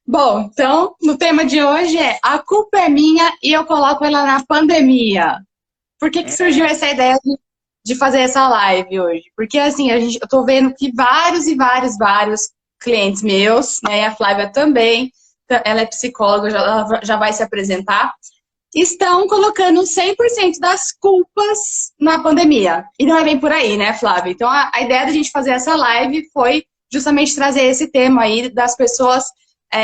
Bom, então, no tema de hoje é A culpa é minha e eu coloco ela na pandemia. Por que que surgiu É, essa ideia de fazer essa live hoje? Porque, assim, eu tô vendo que vários clientes meus, né, e a Flávia também, ela é psicóloga, ela já vai se apresentar, estão colocando 100% das culpas na pandemia. E não é bem por aí, né, Flávia? Então, a ideia da gente fazer essa live foi justamente trazer esse tema aí das pessoas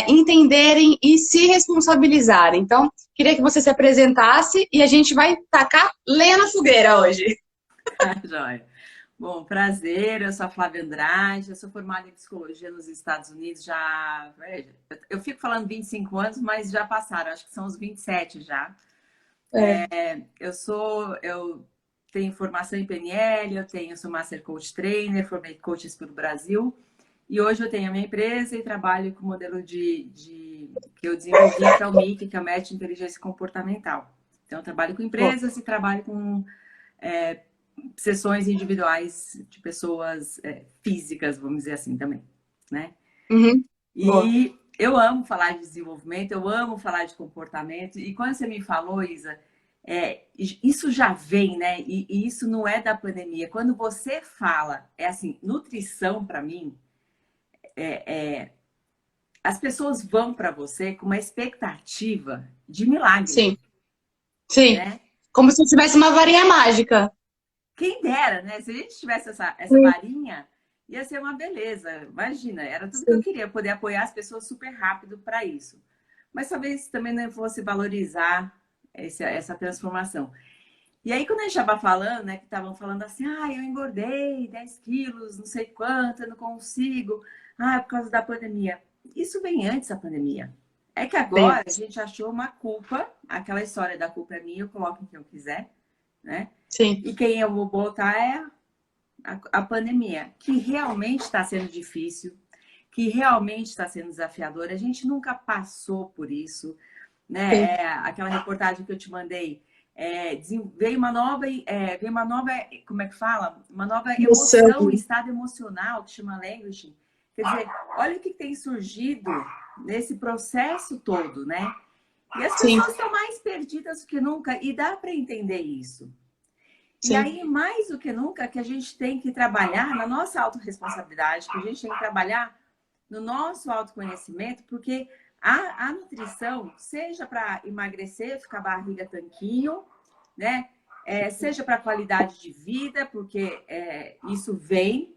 entenderem e se responsabilizarem. Então, queria que você se apresentasse e a gente vai tacar lenha na fogueira hoje. joia. Bom, prazer, eu sou a Flávia Andrade, eu sou formada em psicologia nos Estados Unidos já. Eu fico falando 25 anos, mas já passaram, acho que são os 27 já. É. Eu tenho formação em PNL, sou Master Coach Trainer, formei coaches pelo Brasil. E hoje eu tenho a minha empresa e trabalho com o modelo que eu desenvolvi, que é o MIC, que é o Método de Inteligência Comportamental. Então, eu trabalho com Bom. empresas e trabalho com sessões individuais de pessoas físicas, vamos dizer assim também, né? Uhum. Boa. E eu amo falar de desenvolvimento, eu amo falar de comportamento. E quando você me falou, Isa, isso já vem, né? E isso não é da pandemia. Quando você fala, é assim, nutrição para mim, as pessoas vão para você com uma expectativa de milagre, Sim, sim. né? Como se tivesse uma varinha mágica. Quem dera, né? Se a gente tivesse essa Sim, varinha, ia ser uma beleza. Imagina, era tudo que eu sim, queria, poder apoiar as pessoas super rápido para isso. Mas talvez também não fosse valorizar essa transformação. E aí, quando a gente estava falando, né, que estavam falando assim, eu engordei 10 quilos, não sei quanto, eu não consigo, por causa da pandemia. Isso vem antes da pandemia. É que bem. agora a gente achou uma culpa, aquela história da culpa é minha, eu coloco em quem eu quiser, né? Sim, E quem eu vou botar é a pandemia, que realmente está sendo difícil, que realmente está sendo desafiadora. A gente nunca passou por isso, né? sim. Aquela reportagem que eu te mandei, veio uma nova, como é que fala? Uma nova Noção. emoção, estado emocional, que chama language. Quer dizer, olha o que tem surgido nesse processo todo, né? E as Sim, pessoas estão mais perdidas do que nunca, e dá para entender isso. E sim, aí, mais do que nunca, que a gente tem que trabalhar na nossa autorresponsabilidade, que a gente tem que trabalhar no nosso autoconhecimento, porque a nutrição, seja para emagrecer, ficar barriga tanquinho, né? Seja para qualidade de vida, porque isso vem,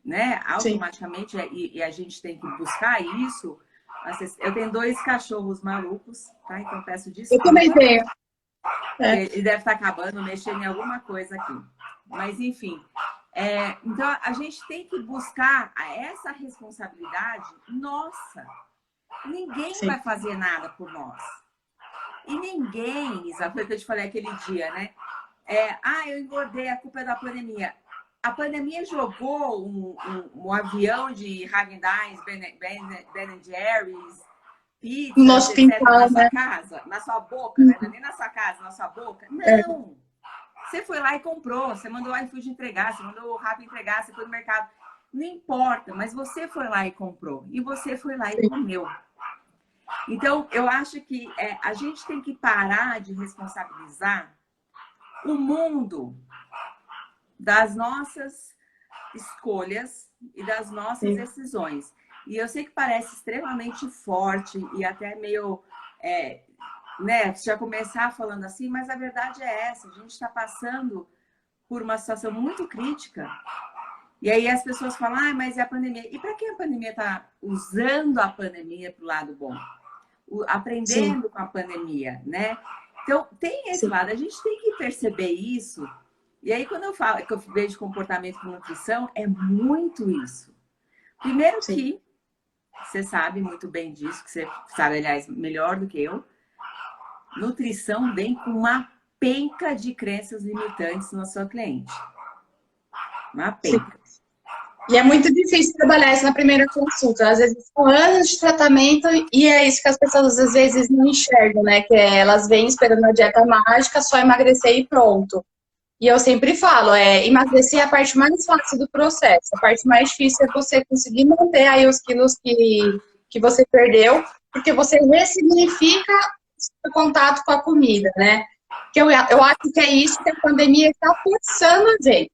né? sim. Automaticamente, e a gente tem que buscar isso. Eu tenho dois cachorros malucos, tá? Então peço Eu também desculpa. tenho. É, Ele deve estar acabando, mexendo em alguma coisa aqui. Mas, enfim. Então, a gente tem que buscar essa responsabilidade nossa. Ninguém sim, vai fazer nada por nós. E ninguém, Isa, foi o que eu te falei aquele dia, né? Eu engordei, a culpa é da pandemia. A pandemia jogou um avião de Häagen-Dazs, Ben Jerry's, no pizzas, nosso etc., na quintal, sua né? casa, na sua boca, né? Não é nem na sua casa, na sua boca. É, Não! Você foi lá e comprou, você mandou o iFood entregar, você mandou o Rappi entregar, você foi no mercado. Não importa, mas você foi lá e comprou. E você foi lá e sim, comeu. Então, eu acho que a gente tem que parar de responsabilizar o mundo das nossas escolhas e das nossas sim, decisões. E eu sei que parece extremamente forte e até meio, né, já começar falando assim, mas a verdade é essa, a gente está passando por uma situação muito crítica. E aí as pessoas falam, mas é a pandemia. E para quem a pandemia está usando a pandemia para o lado bom? sim, Aprendendo com a pandemia, né? Então, tem esse sim, lado, a gente tem que perceber isso. E aí, quando eu falo que eu vejo comportamento com nutrição, é muito isso. Primeiro sim. que você sabe muito bem disso, que você sabe, aliás, melhor do que eu, nutrição vem com uma penca de crenças limitantes na sua cliente. Uma Sim. penca. E é muito difícil trabalhar isso na primeira consulta. Às vezes são anos de tratamento e é isso que as pessoas às vezes não enxergam, né? Que elas vêm esperando a dieta mágica, só emagrecer e pronto. E eu sempre falo, emagrecer é a parte mais fácil do processo. A parte mais difícil é você conseguir manter aí os quilos que você perdeu porque você ressignifica o contato com a comida, né? Que eu acho que é isso que a pandemia está forçando a gente.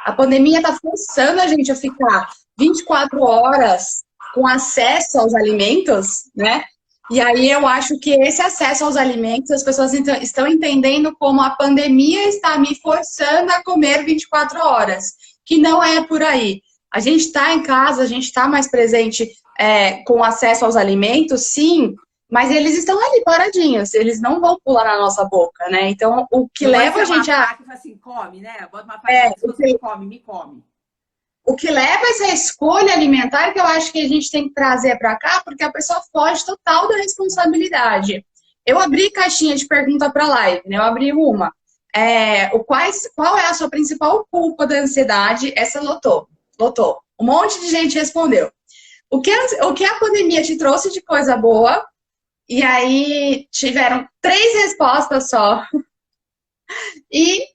A pandemia está forçando a gente a ficar 24 horas com acesso aos alimentos, né? E aí eu acho que esse acesso aos alimentos, as pessoas estão entendendo como a pandemia está me forçando a comer 24 horas, que não é por aí. A gente está em casa, a gente está mais presente com acesso aos alimentos, sim, mas eles estão ali paradinhos, eles não vão pular na nossa boca, né? Então, o que Não leva a vai ser gente uma a... faca e fala assim, come, né? Bota uma faca e fala, se você me come, me come. O que leva essa escolha alimentar que eu acho que a gente tem que trazer para cá, porque a pessoa foge total da responsabilidade. Eu abri caixinha de pergunta para live, né? Eu abri uma. Qual é a sua principal culpa da ansiedade? Essa lotou. Lotou. Um monte de gente respondeu. O que a pandemia te trouxe de coisa boa? E aí tiveram 3 respostas só. E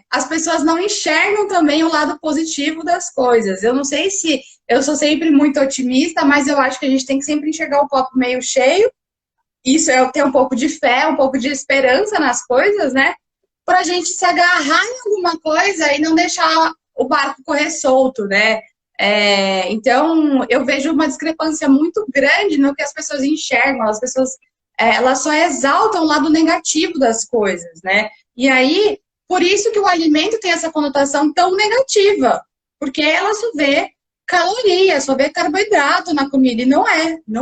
as pessoas não enxergam também o lado positivo das coisas. Eu não sei se eu sou sempre muito otimista, mas eu acho que a gente tem que sempre enxergar o copo meio cheio. Isso é ter um pouco de fé, um pouco de esperança nas coisas, né? Para a gente se agarrar em alguma coisa e não deixar o barco correr solto, né? Então, eu vejo uma discrepância muito grande no que as pessoas enxergam. As pessoas elas só exaltam o lado negativo das coisas, né? E aí, por isso que o alimento tem essa conotação tão negativa, porque ela só vê caloria, só vê carboidrato na comida, e não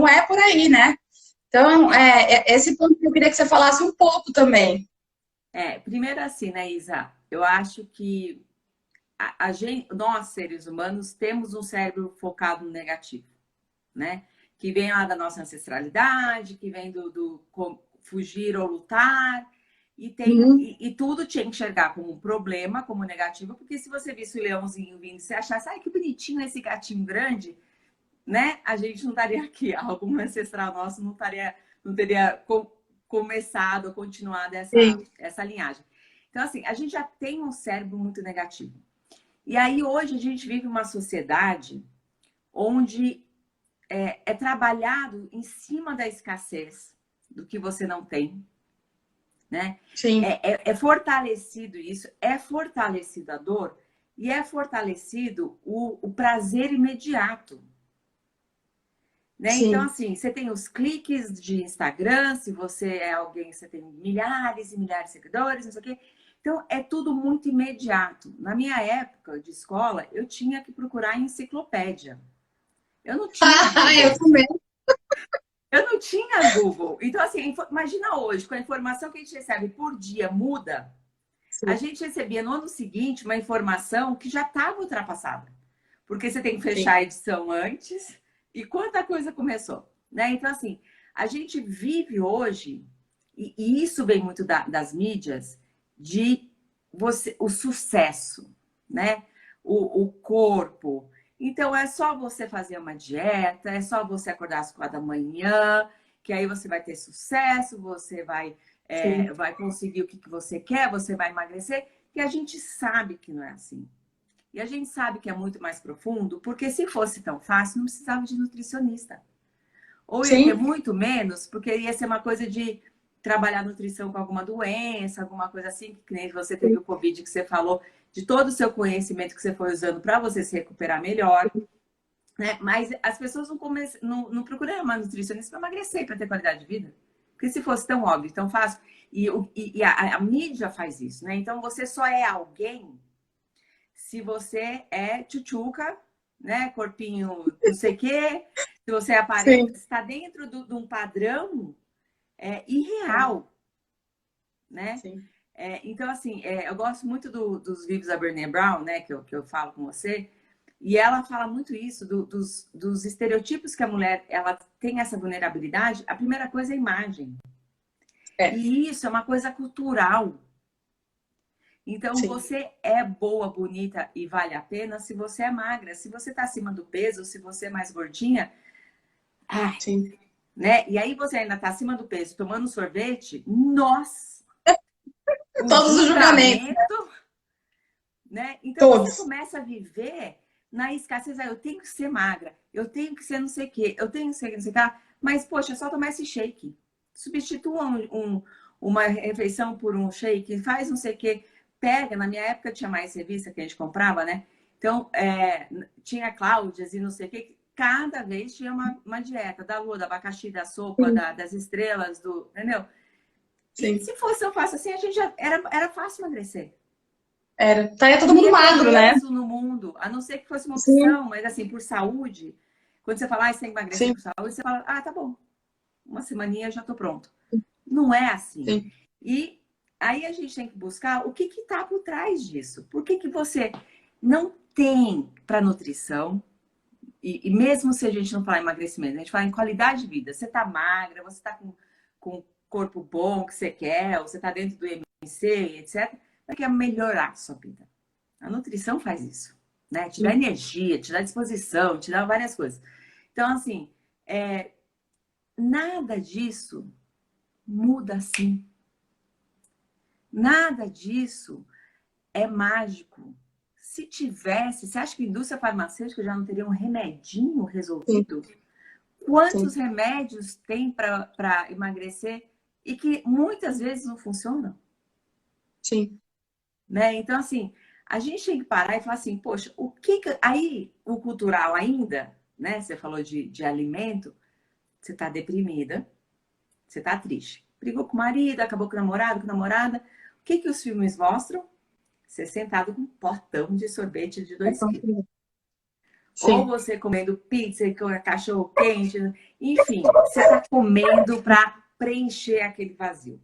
é por aí, né? Então, esse ponto que eu queria que você falasse um pouco também. Primeiro assim, né, Isa? Eu acho que nós, seres humanos, temos um cérebro focado no negativo, né? Que vem lá da nossa ancestralidade, que vem do fugir ou lutar, e tudo tinha que enxergar como um problema, como negativo, porque se você visse o leãozinho vindo e você achasse, ai, que bonitinho esse gatinho grande, né? A gente não estaria aqui, algum ancestral nosso não teria começado ou continuado essa linhagem. Então, assim, a gente já tem um cérebro muito negativo. E aí, hoje, a gente vive uma sociedade onde é trabalhado em cima da escassez do que você não tem, né? Sim. É fortalecido isso, é fortalecido a dor e é fortalecido o prazer imediato. Né? Então, assim, você tem os cliques de Instagram, se você é alguém, você tem milhares e milhares de seguidores, não sei o quê. Então, é tudo muito imediato. Na minha época de escola, eu tinha que procurar em enciclopédia. Eu não tinha Eu também. Eu não tinha Google. Então, assim, imagina hoje, com a informação que a gente recebe por dia muda, Sim. a gente recebia no ano seguinte uma informação que já estava ultrapassada. Porque você tem que fechar a edição antes e quanta coisa começou. Né? Então, assim, a gente vive hoje, e isso vem muito das mídias, de o sucesso, né? O corpo. Então, é só você fazer uma dieta, é só você acordar às 4 da manhã, que aí você vai ter sucesso, você vai conseguir o que você quer, você vai emagrecer. E a gente sabe que não é assim. E a gente sabe que é muito mais profundo, porque se fosse tão fácil, não precisava de nutricionista. Ou ia ter muito menos, porque ia ser uma coisa de trabalhar nutrição com alguma doença, alguma coisa assim, que nem você teve o Covid, que você falou, de todo o seu conhecimento que você foi usando para você se recuperar melhor. Né? Mas as pessoas não procuram uma nutricionista para emagrecer, para ter qualidade de vida. Porque se fosse tão óbvio, tão fácil. E a mídia faz isso, né? Então você só é alguém se você é tchutchuca, né? Corpinho não sei o quê. Se você aparenta, está dentro de um padrão irreal, né? Então, assim, eu gosto muito dos livros da Brené Brown, né? Que eu falo com você. E ela fala muito isso, dos estereotipos que a mulher ela tem essa vulnerabilidade. A primeira coisa é a imagem. E isso é uma coisa cultural. Então, você é boa, bonita e vale a pena se você é magra. Se você está acima do peso, se você é mais gordinha, né? E aí você ainda está acima do peso, tomando sorvete, nossa! Todos os julgamentos. Né? Então, você começa a viver na escassez. Eu tenho que ser magra, eu tenho que ser não sei o quê, eu tenho que ser não sei o quê. Mas, poxa, é só tomar esse shake. Substitua uma refeição por um shake, faz não sei o quê. Pega, na minha época tinha mais revista que a gente comprava, né? Então, tinha Cláudias e não sei o quê. Cada vez tinha uma dieta da lua, do abacaxi, da sopa, das estrelas, entendeu? Sim. E se fosse eu faço assim, a gente já era fácil emagrecer. Era. Estaria todo mundo magro, né? No mundo, a não ser que fosse uma opção, sim, mas assim, por saúde, quando você fala, você tem que emagrecer, sim, por saúde, você fala, tá bom, uma semaninha já tô pronto. Não é assim. Sim. E aí a gente tem que buscar o que tá por trás disso. Por que você não tem para nutrição, e mesmo se a gente não falar em emagrecimento, a gente fala em qualidade de vida. Você tá magra, você tá com corpo bom que você quer, ou você tá dentro do IMC, etc., você quer melhorar a sua vida. A nutrição faz isso, né? Te dá energia, te dá disposição, te dá várias coisas. Então, assim, nada disso muda assim. Nada disso é mágico. Se tivesse, você acha que a indústria farmacêutica já não teria um remedinho resolvido? Sim. Quantos Sim. remédios tem para emagrecer e que muitas vezes não funcionam? Sim. Né? Então, assim, a gente tem que parar e falar assim, poxa, o que aí, o cultural ainda, né? Você falou de alimento, você tá deprimida, você tá triste. Brigou com o marido, acabou com o namorado, com a namorada. O que os filmes mostram? Você sentado com um potão de sorvete de 2 quilos. Ou você comendo pizza com cachorro quente. Enfim, você tá comendo para preencher aquele vazio.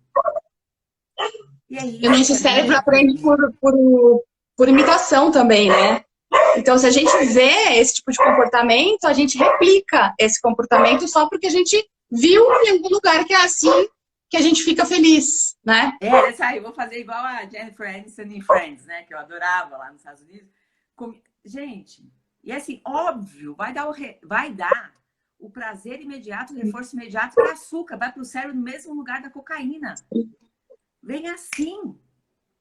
E aí, o nosso cérebro aprende por imitação também, né? Então, se a gente vê esse tipo de comportamento, a gente replica esse comportamento só porque a gente viu em algum lugar que é assim que a gente fica feliz, né? Essa aí, vou fazer igual a Jennifer Aniston em Friends, né? Que eu adorava lá nos Estados Unidos. Gente, e assim, óbvio, vai dar o prazer imediato, o reforço imediato para açúcar, vai para o cérebro no mesmo lugar da cocaína. Vem assim,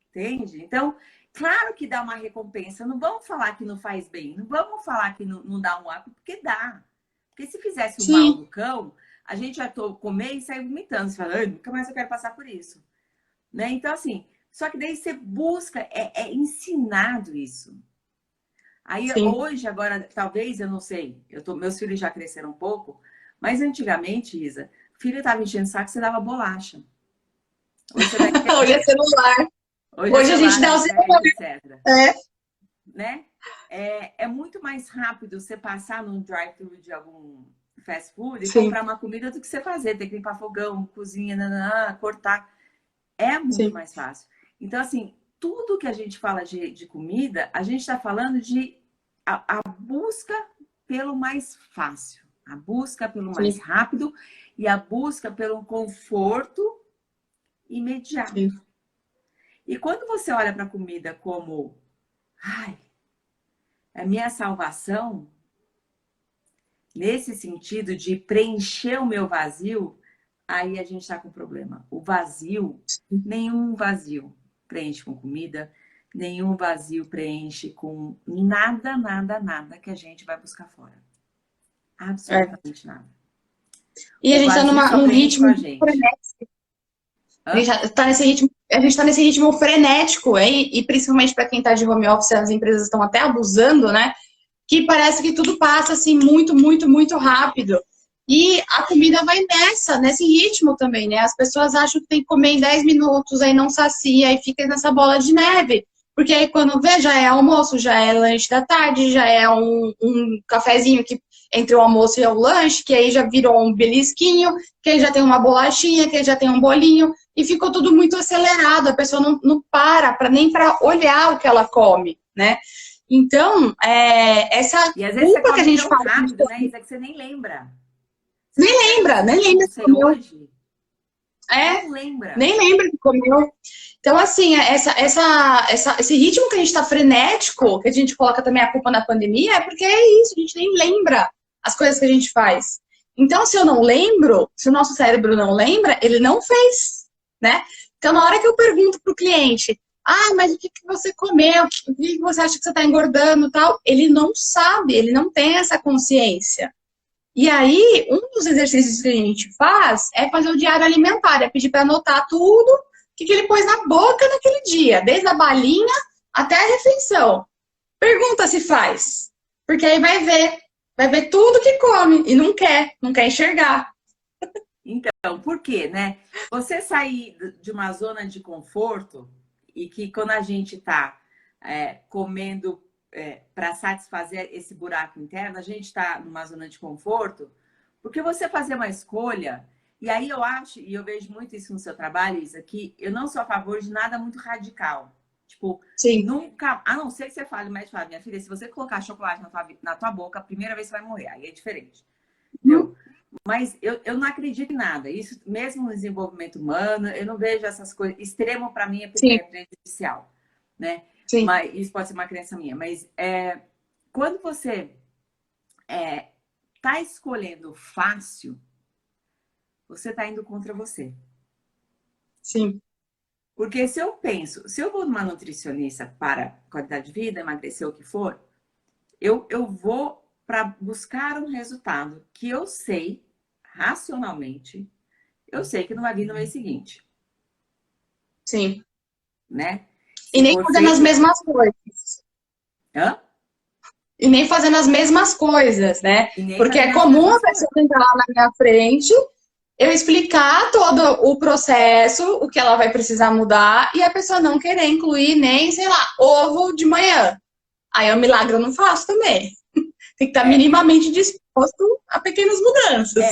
entende? Então, claro que dá uma recompensa. Não vamos falar que não faz bem, não vamos falar que não dá um up, porque dá. Porque se fizesse um mal do cão, a gente já comer e sair vomitando. Você fala, nunca mais eu quero passar por isso. Né? Então, assim, só que daí você busca, é ensinado isso. Aí, hoje, agora, talvez, eu não sei, meus filhos já cresceram um pouco, mas antigamente, Isa, o filho estava enchendo o saco, você dava bolacha. Hoje é celular. Hoje a gente dá o celular. Etc. Né? É muito mais rápido você passar num drive-thru de algum fast food e comprar uma comida do que você fazer. Tem que limpar fogão, cozinha, cortar. É muito mais fácil. Então, assim, tudo que a gente fala de comida, a gente está falando de a busca pelo mais fácil, a busca pelo mais rápido e a busca pelo conforto imediato. E quando você olha para a comida como, a minha salvação, nesse sentido de preencher o meu vazio, aí a gente está com problema. O vazio, nenhum vazio preenche com comida, nenhum vazio preenche com nada, nada, nada que a gente vai buscar fora. Absolutamente nada. E a gente está num ritmo frenético. A gente tá nesse ritmo frenético, e principalmente para quem está de home office, as empresas estão até abusando, né? Que parece que tudo passa assim muito, muito, muito rápido. E a comida vai nesse ritmo também, né? As pessoas acham que tem que comer em 10 minutos, aí não sacia, aí fica nessa bola de neve. Porque aí quando vê, já é almoço, já é lanche da tarde, já é um cafezinho que entre o almoço e o lanche, que aí já virou um belisquinho, que aí já tem uma bolachinha, que aí já tem um bolinho, e ficou tudo muito acelerado, a pessoa não para nem para olhar o que ela come, né? Então, essa culpa que a gente fala... rápido, né, Isa, que você nem lembra. Nem lembra que comeu. Hoje. Não lembra. Nem lembra que comeu. Então, assim, esse ritmo que a gente tá frenético, que a gente coloca também a culpa na pandemia, é porque é isso, a gente nem lembra as coisas que a gente faz. Então, se eu não lembro, se o nosso cérebro não lembra, ele não fez, né? Então, na hora que eu pergunto pro cliente, mas o que você comeu? O que você acha que você tá engordando e tal? Ele não sabe, ele não tem essa consciência. E aí, um dos exercícios que a gente faz é fazer o diário alimentar, é pedir para anotar tudo que ele pôs na boca naquele dia, desde a balinha até a refeição. Pergunta se faz, porque aí vai ver tudo que come e não quer enxergar. Então, por quê, né? Você sair de uma zona de conforto e que quando a gente está comendo para satisfazer esse buraco interno, a gente está numa zona de conforto, porque você fazer uma escolha, e aí eu acho, e eu vejo muito isso no seu trabalho, Isa, que eu não sou a favor de nada muito radical. Tipo, Sim. nunca, a não ser que você fale, o médico fala, minha filha, se você colocar chocolate na tua boca, a primeira vez você vai morrer, aí é diferente. Entendeu? Mas eu não acredito em nada. Isso, mesmo no desenvolvimento humano, eu não vejo essas coisas. Extremo, para mim, é prejudicial, né? Sim. Mas isso pode ser uma crença minha. Mas quando você está escolhendo fácil, você está indo contra você. Sim. Porque se eu vou numa nutricionista para qualidade de vida, emagrecer o que for, eu vou para buscar um resultado que eu sei, racionalmente, eu sei que não vai vir no mês seguinte. Sim. Né? E nem fazendo as mesmas coisas. Hã? E nem fazendo as mesmas coisas, né? Porque é comum a pessoa entrar lá na minha frente, eu explicar todo o processo, o que ela vai precisar mudar, e a pessoa não querer incluir nem, sei lá, ovo de manhã. Aí o milagre eu não faço também. Tem que estar minimamente disposto a pequenas mudanças.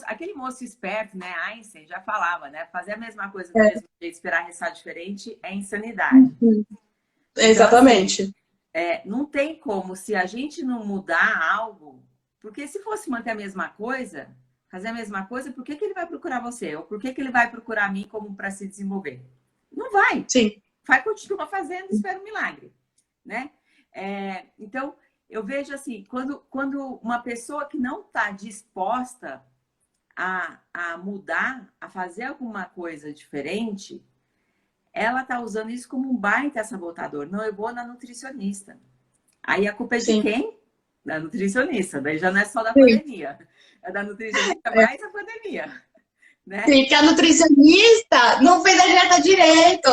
Aquele moço esperto, né? Einstein já falava, né? Fazer a mesma coisa do mesmo jeito, esperar resultado diferente é insanidade. Então, exatamente. Assim, não tem como, se a gente não mudar algo, porque se fosse manter a mesma coisa, fazer a mesma coisa, por que ele vai procurar você? Ou por que ele vai procurar mim como para se desenvolver? Não vai. Sim. Vai continuar fazendo, espera um milagre, né? Então, eu vejo assim, quando uma pessoa que não está disposta a mudar, a fazer alguma coisa diferente, ela está usando isso como um baita sabotador. Não, eu vou na nutricionista. Aí a culpa é de quem? Da nutricionista. Daí já não é só da pandemia. É da nutricionista mais a pandemia. Né? Sim, porque a nutricionista não fez a dieta direito.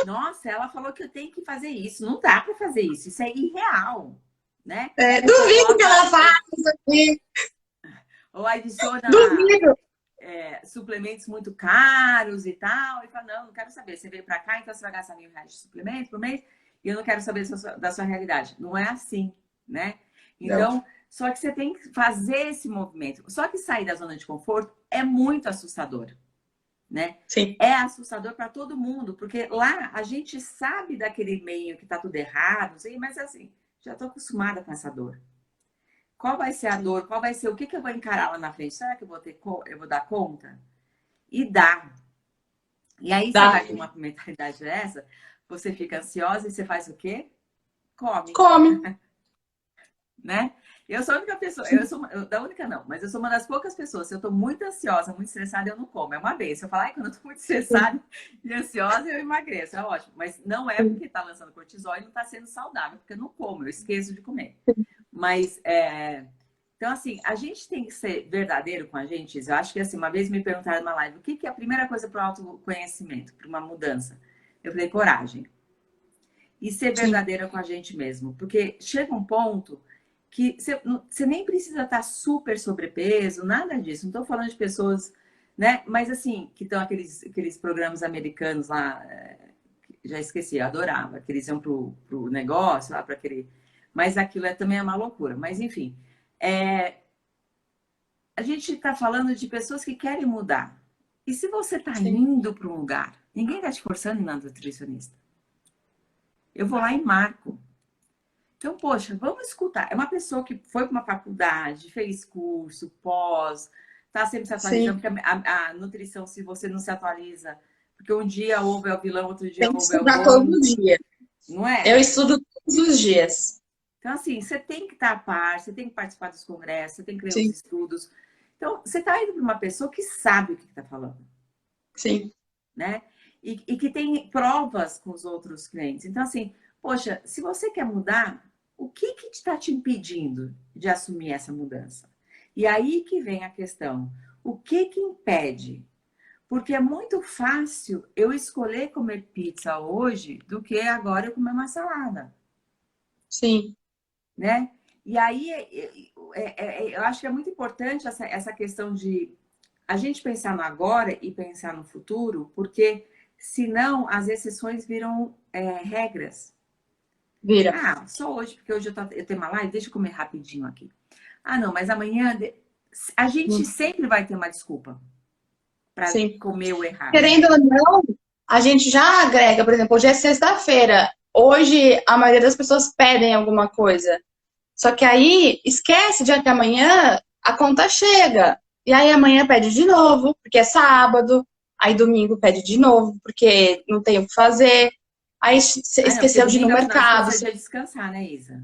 Nossa, ela falou que eu tenho que fazer isso. Não dá para fazer isso. Isso é irreal. Né? Duvido que ela faça isso aqui. Ou adiciona suplementos muito caros e tal. E fala, não quero saber. Você veio para cá, então você vai gastar R$1.000 de suplemento por mês e eu não quero saber da sua realidade. Não é assim, né? Então, só que você tem que fazer esse movimento. Só que sair da zona de conforto é muito assustador, né? Sim. É assustador para todo mundo, porque lá a gente sabe daquele meio que tá tudo errado, mas assim, já tô acostumada com essa dor. Qual vai ser a dor? Qual vai ser o que eu vou encarar lá na frente? Será que eu vou dar conta? E dá. E aí você vai com uma mentalidade dessa, você fica ansiosa e você faz o quê? Come. Né? Eu sou a única pessoa, da única não, mas eu sou uma das poucas pessoas. Se eu tô muito ansiosa, muito estressada, eu não como. É uma vez. Se eu falar, quando eu tô muito estressada e ansiosa, eu emagreço. É ótimo. Mas não é porque tá lançando cortisol e não tá sendo saudável, porque eu não como, eu esqueço de comer. Mas, então, assim, a gente tem que ser verdadeiro com a gente. Eu acho que, assim, uma vez me perguntaram numa live, o que é a primeira coisa para o autoconhecimento, para uma mudança? Eu falei, coragem. E ser verdadeira com a gente mesmo. Porque chega um ponto que você nem precisa estar super sobrepeso, nada disso. Não estou falando de pessoas, né? Mas, assim, que estão aqueles programas americanos lá, já esqueci, eu adorava, que eles iam pro negócio, lá para aquele... Mas aquilo também é uma loucura. Mas, enfim, a gente está falando de pessoas que querem mudar. E se você está indo para um lugar, ninguém está te forçando a ir na nutricionista. Eu vou lá e marco. Então, poxa, vamos escutar. É uma pessoa que foi para uma faculdade, fez curso, pós, está sempre se atualizando, porque a nutrição, se você não se atualiza, porque um dia ovo é o vilão, outro dia ovo é o bom. Todo dia. Não é? Eu estudo todos os dias. Então, assim, você tem que estar a par, você tem que participar dos congressos, você tem que ler os estudos. Então, você está indo para uma pessoa que sabe o que está falando. Sim. Né? E que tem provas com os outros clientes. Então, assim, poxa, se você quer mudar, o que está te impedindo de assumir essa mudança? E aí que vem a questão. O que que impede? Porque é muito fácil eu escolher comer pizza hoje do que agora eu comer uma salada, Sim, né? E aí eu acho que é muito importante essa questão de a gente pensar no agora e pensar no futuro, porque senão as exceções viram regras. vira. Ah, só hoje, porque hoje eu tenho uma live, deixa eu comer rapidinho aqui. Ah, não, mas amanhã a gente Hum, sempre vai ter uma desculpa para sim. comer o errado. Querendo ou não, a gente já agrega, por exemplo, hoje é sexta-feira. Hoje a maioria das pessoas pedem alguma coisa. Só que aí esquece de até amanhã a conta chega. E aí amanhã pede de novo, porque é sábado. Aí domingo pede de novo, porque não tem o que fazer. Aí Ah, não, porque esqueceu de ir no domingo, afinal de mercado. contas, é dia de descansar, né, Isa?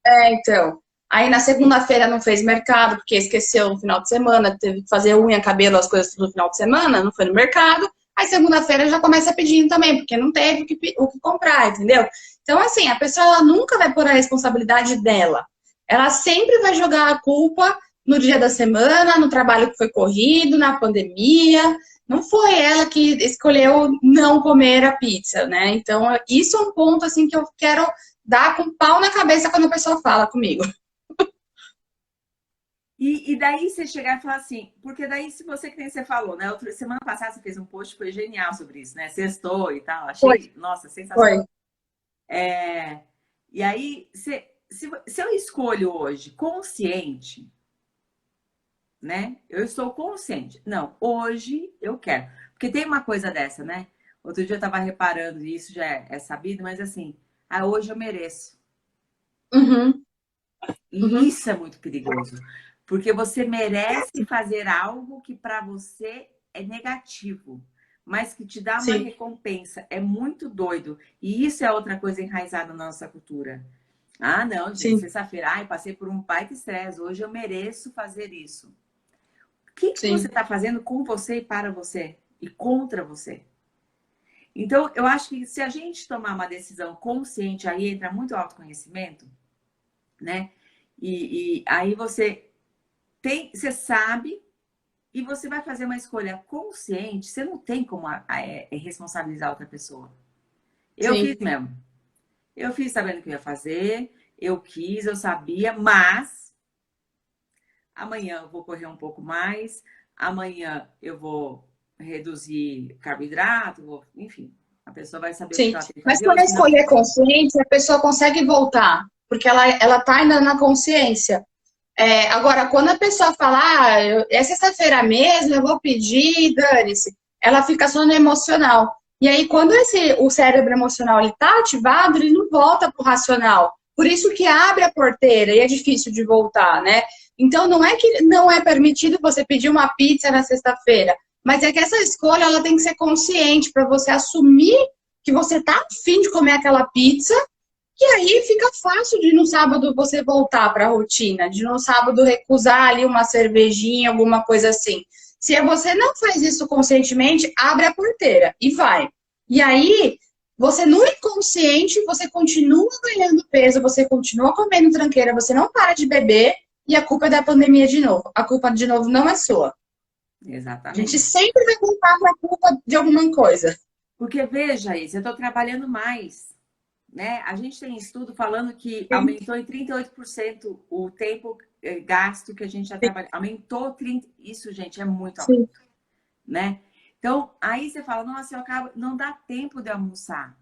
Então. Aí na segunda-feira não fez mercado, porque esqueceu no final de semana, teve que fazer unha, cabelo, as coisas no final de semana, não foi no mercado. Aí segunda-feira já começa pedindo também, porque não teve o que comprar, entendeu? Então, assim, a pessoa ela nunca vai pôr a responsabilidade dela. Ela sempre vai jogar a culpa no dia da semana, no trabalho que foi corrido, na pandemia. Não foi ela que escolheu não comer a pizza, né? Então, isso é um ponto assim que eu quero dar com pau na cabeça quando a pessoa fala comigo. E daí você chegar e falar assim, porque daí se você, que nem você falou, né? Semana passada você fez um post, foi genial sobre isso, né? Sextou e tal, Foi, achei, nossa, sensacional. foi. E aí, se eu escolho hoje consciente, né? Eu estou consciente. Não, hoje eu quero. Porque tem uma coisa dessa, né? Outro dia eu tava reparando, e isso já é sabido, mas assim, hoje eu mereço. Uhum, E uhum. isso é muito perigoso, porque você merece fazer algo que para você é negativo, mas que te dá uma Sim, recompensa. É muito doido. E isso é outra coisa enraizada na nossa cultura. Ah, não, gente, sim, sexta-feira, ai, passei por um baita estresse, hoje eu mereço fazer isso. O que que você sim, está fazendo com você e para você? E contra você? Então, eu acho que se a gente tomar uma decisão consciente, aí entra muito autoconhecimento, né? E aí você sabe e você vai fazer uma escolha consciente. Você não tem como responsabilizar outra pessoa. Eu fiz sim, mesmo. Eu fiz sabendo o que eu ia fazer, eu quis, eu sabia, mas amanhã eu vou correr um pouco mais, amanhã eu vou reduzir carboidrato, enfim, a pessoa vai saber o que sim. ela tem que Mas fazer quando a hoje. Não. escolha é consciente, a pessoa consegue voltar, porque ela tá ainda na consciência. Agora, quando a pessoa fala, é sexta-feira mesmo, eu vou pedir, dane-se, ela fica só no emocional. E aí, quando o cérebro emocional está ativado, ele não volta para o racional. Por isso que abre a porteira e é difícil de voltar, né? Então, não é que não é permitido você pedir uma pizza na sexta-feira, mas é que essa escolha ela tem que ser consciente para você assumir que você está afim de comer aquela pizza e aí fica fácil de no sábado você voltar para a rotina, de no sábado recusar ali uma cervejinha, alguma coisa assim. Se você não faz isso conscientemente, abre a porteira e vai. E aí, você no inconsciente, você continua ganhando peso, você continua comendo tranqueira, você não para de beber e a culpa é da pandemia de novo. A culpa de novo não é sua. A gente Exatamente. sempre vai voltar para a culpa de alguma coisa. Porque veja isso, eu estou trabalhando mais, né? A gente tem estudo falando que aumentou em 38% o tempo gasto que a gente já trabalha. Aumentou 30%. Isso, gente, é muito Sim, aumento, né? Então, aí você fala, nossa, eu acabo, não dá tempo de almoçar.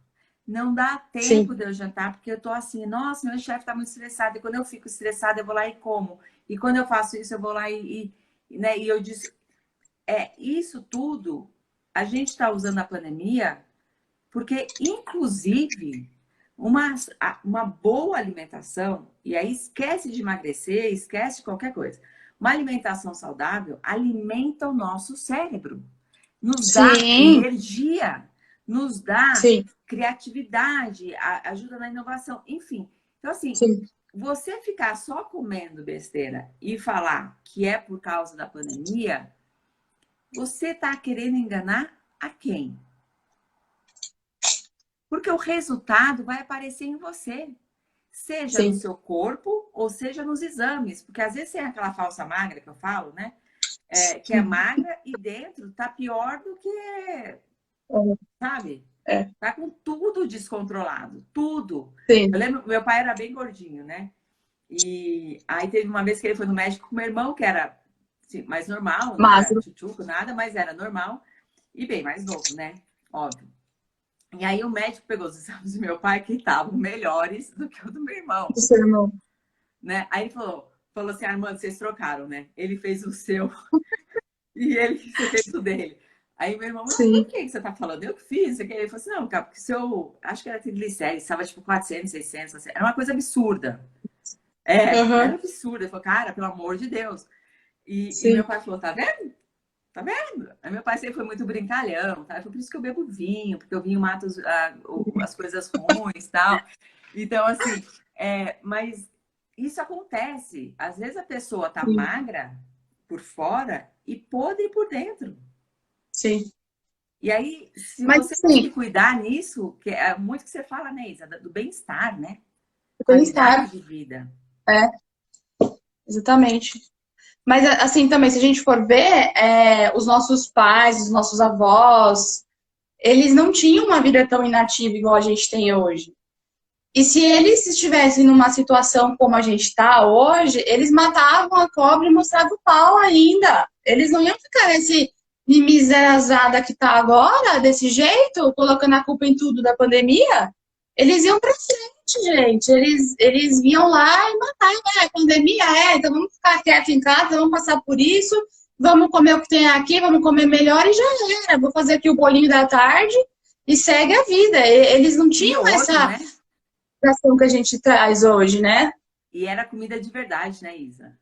Não dá tempo sim, de eu jantar, porque eu tô assim, nossa, meu chefe tá muito estressado. E quando eu fico estressada, eu vou lá e como. E quando eu faço isso, eu vou lá né? E eu disse, isso tudo a gente está usando a pandemia porque, inclusive, uma boa alimentação, e aí esquece de emagrecer, esquece de qualquer coisa. Uma alimentação saudável alimenta o nosso cérebro, nos dá sim, energia, nos dá sim, criatividade, ajuda na inovação, enfim. Então, assim, sim. você ficar só comendo besteira e falar que é por causa da pandemia, você está querendo enganar a quem? Porque o resultado vai aparecer em você. seja no Sim. seu corpo ou seja nos exames, porque às vezes tem aquela falsa magra que eu falo, né? Que é magra e dentro tá pior do que, sabe? É. Tá com tudo descontrolado, tudo. Eu Sim. lembro, meu pai era bem gordinho, né? E aí teve uma vez que ele foi no médico com meu irmão, que era assim, mais normal, não era Magro. tchutchuco, nada, mas era normal. E bem mais novo, né? Óbvio. E aí o médico pegou os exames do meu pai, que estavam melhores do que o do meu irmão, Do seu irmão. né? Aí ele falou assim, Armando, vocês trocaram, né? Ele fez o seu e você fez o dele. Aí meu irmão, mas por Sim. que você tá falando? Eu que fiz. Ele falou assim, não, cara, porque seu, acho que era triglicérides, estava tipo 400, 600, assim, era uma coisa absurda. Era Uhum. absurdo. Ele falou, cara, pelo amor de Deus. E meu Sim. pai falou, tá vendo? Tá vendo? Aí meu pai sempre foi muito brincalhão, tá? Foi por isso que eu bebo vinho, porque o vinho mata as coisas ruins e tal. Então, assim, mas isso acontece. Às vezes a pessoa tá Sim. magra por fora e podre por dentro. Sim. E aí, se Mas você não se assim, cuidar nisso, que é muito que você fala, né, Isa, do bem-estar, né? Qualidade bem-estar. de vida. É, exatamente. Mas assim também, se a gente for ver, os nossos pais, os nossos avós, eles não tinham uma vida tão inativa igual a gente tem hoje. E se eles estivessem numa situação como a gente está hoje, eles matavam a cobra e mostravam o pau ainda. Eles não iam ficar nesse mimiserazada que está agora, desse jeito, colocando a culpa em tudo da pandemia. Eles iam para frente, gente. Eles iam lá e matavam. Pandemia, então vamos ficar quieto em casa, vamos passar por isso, vamos comer o que tem aqui, vamos comer melhor e já era. Vou fazer aqui o bolinho da tarde e segue a vida. Eles não E tinham outro, essa né? ação que a gente traz hoje, né? E era comida de verdade, né, Isa?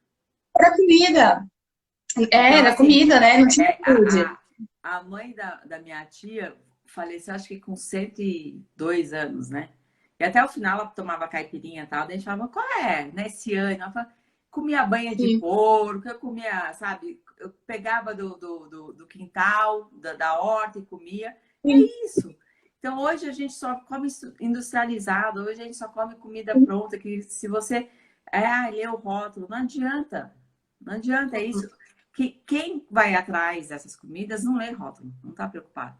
Era comida. Então, Era assim, comida, né? Não tinha é, saúde. a mãe da minha tia faleceu, acho que com 102 anos, né? E até o final ela tomava caipirinha e tal. Daí a gente falava, qual é? Nesse ano? Ela falava, comia banha de Sim, porco, eu comia, sabe? Eu pegava do quintal, da horta e comia. sim, É isso. Então hoje a gente só come industrializado, hoje a gente só come comida pronta, que se você lê o rótulo, não adianta. Não adianta, é isso. Que quem vai atrás dessas comidas não lê rótulo, não está preocupado.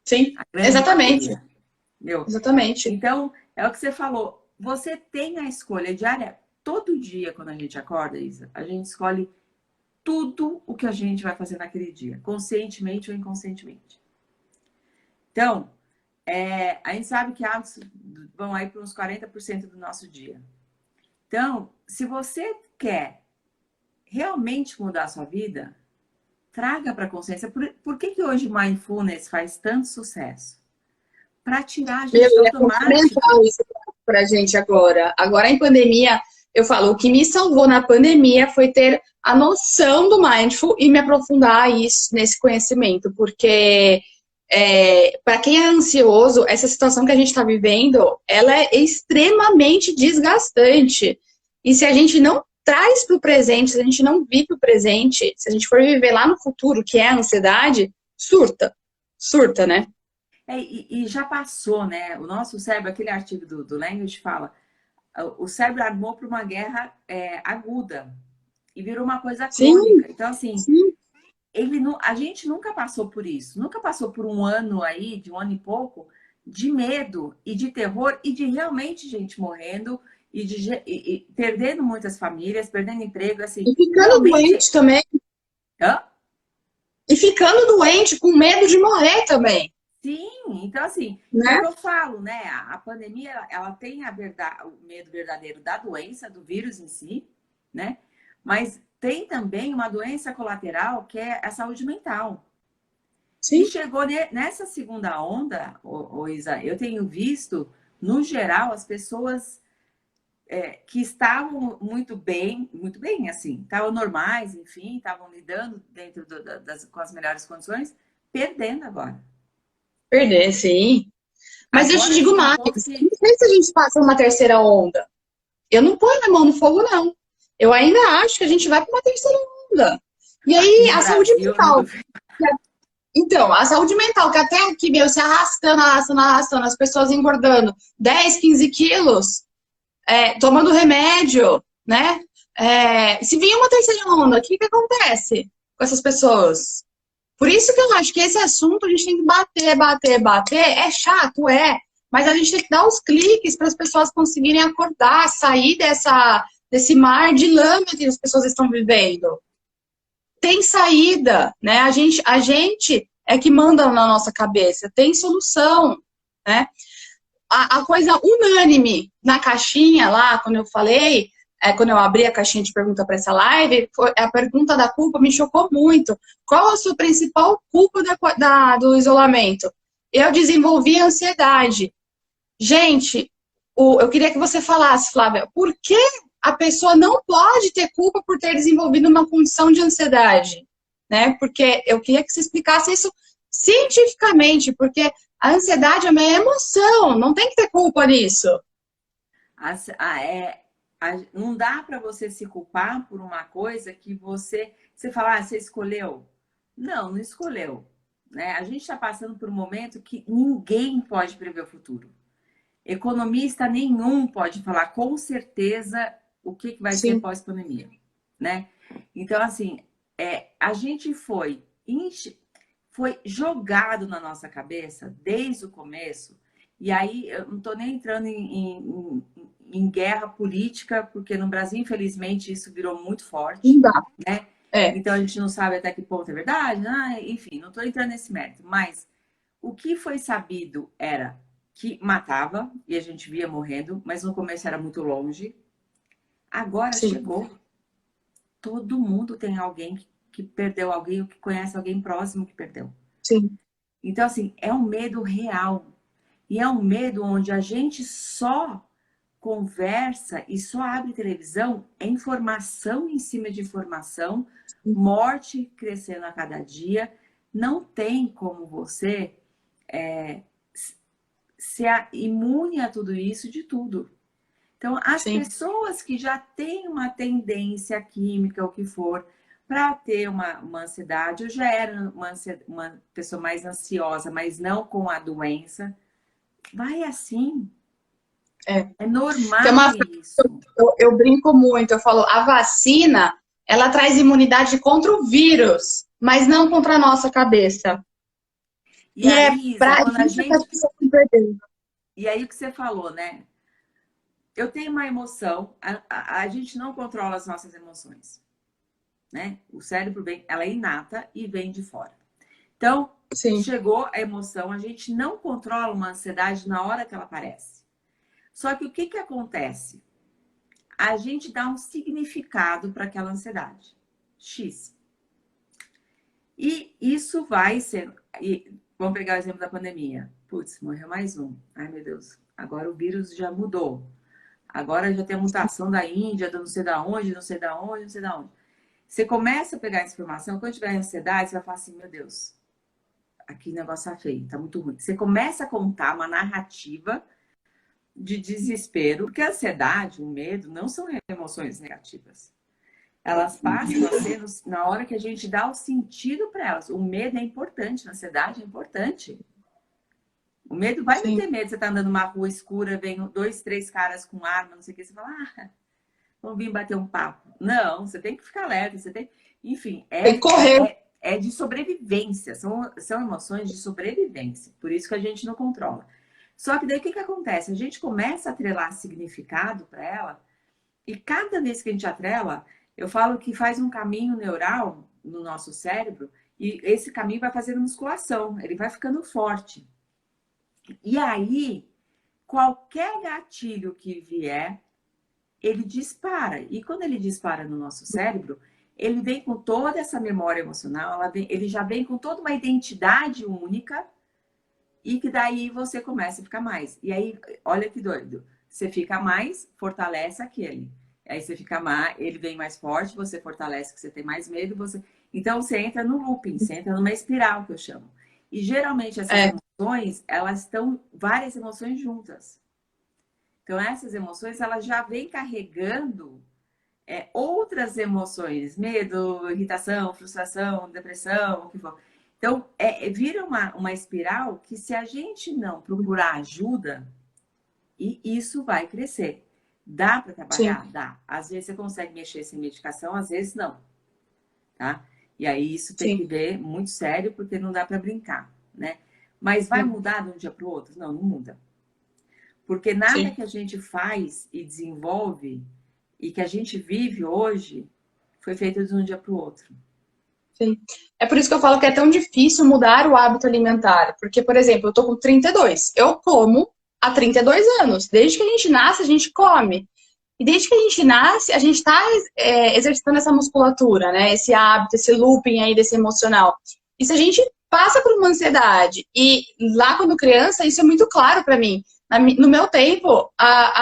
sim. A grande Exatamente. maioria. Entendeu? Exatamente. Então, é o que você falou. Você tem a escolha diária. Todo dia, quando a gente acorda, Isa, a gente escolhe tudo o que a gente vai fazer naquele dia, conscientemente ou inconscientemente. Então, a gente sabe que hábitos vão aí para uns 40% do nosso dia. Então, se você quer realmente mudar a sua vida, traga para a consciência. Por que hoje Mindfulness faz tanto sucesso? Para tirar a Meu, gente do e é fundamental automático. isso para a gente agora. Agora, em pandemia, eu falo, o que me salvou na pandemia foi ter a noção do mindful e me aprofundar isso, nesse conhecimento, porque para quem é ansioso, essa situação que a gente está vivendo, ela é extremamente desgastante. E se a gente não traz para o presente, se a gente não vive o presente, se a gente for viver lá no futuro, que é a ansiedade, surta. Surta, né? E já passou, né? O nosso cérebro, aquele artigo do Language fala, o cérebro armou para uma guerra aguda e virou uma coisa Sim, crônica. Então, assim, sim. a gente nunca passou por isso, nunca passou por um ano aí, de um ano e pouco, de medo e de terror e de realmente gente morrendo e perdendo muitas famílias, perdendo emprego, assim, E ficando realmente. doente também. Hã? E ficando doente, com medo de morrer também, Sim, então assim, é o né? que eu falo, né? A pandemia, ela tem o medo verdadeiro da doença, do vírus em si, né? Mas tem também uma doença colateral que é a saúde mental. E Sim, chegou nessa segunda onda, Isa, eu tenho visto, no geral, as pessoas que estavam muito bem, assim, estavam normais, enfim, estavam lidando dentro com as melhores condições, perdendo agora. perder, sim. Mas eu te Agora a digo gente mais, encontra não que sei se a gente passa uma terceira onda. Eu não ponho a mão no fogo, não. Eu ainda acho que a gente vai para uma terceira onda. E aqui aí, no a saúde Brasil, eu não mental. duvido. Então, a saúde mental, que até aqui, meu, se arrastando, arrastando, arrastando, as pessoas engordando 10, 15 quilos. tomando remédio, né? Se vir uma terceira onda, o que que acontece com essas pessoas? Por isso que eu acho que esse assunto a gente tem que bater, bater, bater. É chato, mas a gente tem que dar os cliques para as pessoas conseguirem acordar, sair desse mar de lama que as pessoas estão vivendo. Tem saída, né? A gente é que manda na nossa cabeça, tem solução, né? A coisa unânime na caixinha lá, quando eu falei, quando eu abri a caixinha de pergunta para essa live, a pergunta da culpa me chocou muito. Qual a sua principal culpa do isolamento? Eu desenvolvi ansiedade. Gente, eu queria que você falasse, Flávia, por que a pessoa não pode ter culpa por ter desenvolvido uma condição de ansiedade? Né? Porque eu queria que você explicasse isso cientificamente, porque a ansiedade é uma emoção, não tem que ter culpa nisso. Não dá para você se culpar por uma coisa que você fala, você escolheu. Não escolheu. Né? A gente está passando por um momento que ninguém pode prever o futuro. Economista nenhum pode falar com certeza o que vai Sim. ser pós-pandemia. Né? Então, assim, a gente foi jogado na nossa cabeça desde o começo. E aí, eu não estou nem entrando em guerra política, porque no Brasil, infelizmente, isso virou muito forte. Não dá. Né? Então, a gente não sabe até que ponto é verdade. Enfim, não estou entrando nesse mérito. Mas o que foi sabido era que matava, e a gente via morrendo, mas no começo era muito longe. Agora Sim. chegou. Todo mundo tem alguém que perdeu alguém, ou que conhece alguém próximo que perdeu. Sim. Então, assim, é um medo real. E é um medo onde a gente só conversa e só abre televisão, é informação em cima de informação, morte crescendo a cada dia. Não tem como você ser imune a tudo isso de tudo. Então, as Sim. pessoas que já têm uma tendência química, ou o que for, para ter uma ansiedade, eu já era uma pessoa mais ansiosa, mas não com a doença, vai assim. É normal isso. Eu brinco muito, eu falo, a vacina, ela traz imunidade contra o vírus, mas não contra a nossa cabeça. E aí, Isa, quando a gente... E aí o que você falou, né? Eu tenho uma emoção, a gente não controla as nossas emoções, né? O cérebro ela é inata e vem de fora. Então, Sim. Chegou a emoção, a gente não controla uma ansiedade na hora que ela aparece. Só que o que acontece? A gente dá um significado para aquela ansiedade. X. E isso vai ser... vamos pegar o exemplo da pandemia. Putz, morreu mais um. Ai, meu Deus. Agora o vírus já mudou. Agora já tem a mutação da Índia, do não sei da onde, não sei da onde, não sei da onde. Você começa a pegar essa informação, quando tiver ansiedade, você vai falar assim, meu Deus, aqui o negócio tá feio, tá muito ruim. Você começa a contar uma narrativa de desespero, porque a ansiedade, o medo, não são emoções negativas. Elas passam a ser na hora que a gente dá o sentido para elas. O medo é importante, a ansiedade é importante. O medo vai me ter medo. Você tá andando numa rua escura, vem 2, 3 caras com arma, não sei o que, você fala, vamos vir bater um papo. Não, você tem que ficar leve, você tem... Enfim, tem que correr. É de sobrevivência, são emoções de sobrevivência, por isso que a gente não controla. Só que daí o que acontece? A gente começa a atrelar significado para ela, e cada vez que a gente atrela, eu falo que faz um caminho neural no nosso cérebro, e esse caminho vai fazendo musculação, ele vai ficando forte. E aí, qualquer gatilho que vier, ele dispara. E quando ele dispara no nosso cérebro, ele vem com toda essa memória emocional, ele já vem com toda uma identidade única, e que daí você começa a ficar mais. E aí, olha que doido, você fica mais, fortalece aquele. Aí você fica mais, ele vem mais forte, você fortalece que você tem mais medo, então você entra no looping, você entra numa espiral, que eu chamo. E geralmente essas emoções, elas estão várias emoções juntas. Então essas emoções, elas já vêm carregando outras emoções, medo, irritação, frustração, depressão, o que for. Então, vira uma espiral que, se a gente não procurar ajuda, isso vai crescer. Dá para Sim, trabalhar? Dá. Às vezes você consegue mexer sem medicação, às vezes não, tá? E aí isso tem que sim. ver muito sério, porque não dá para brincar, né? Mas vai Não, mudar de um dia para o outro? Não, não muda. Porque nada sim, que a gente faz e desenvolve e que a gente vive hoje foi feito de um dia para o outro. sim. É por isso que eu falo que é tão difícil mudar o hábito alimentar. Porque, por exemplo, eu tô com 32. Eu como há 32 anos. Desde que a gente nasce, a gente come. E desde que a gente nasce, a gente está exercitando essa musculatura, né? Esse hábito, esse looping aí desse emocional. E se a gente passa por uma ansiedade, e lá quando criança, isso é muito claro para mim. No meu tempo,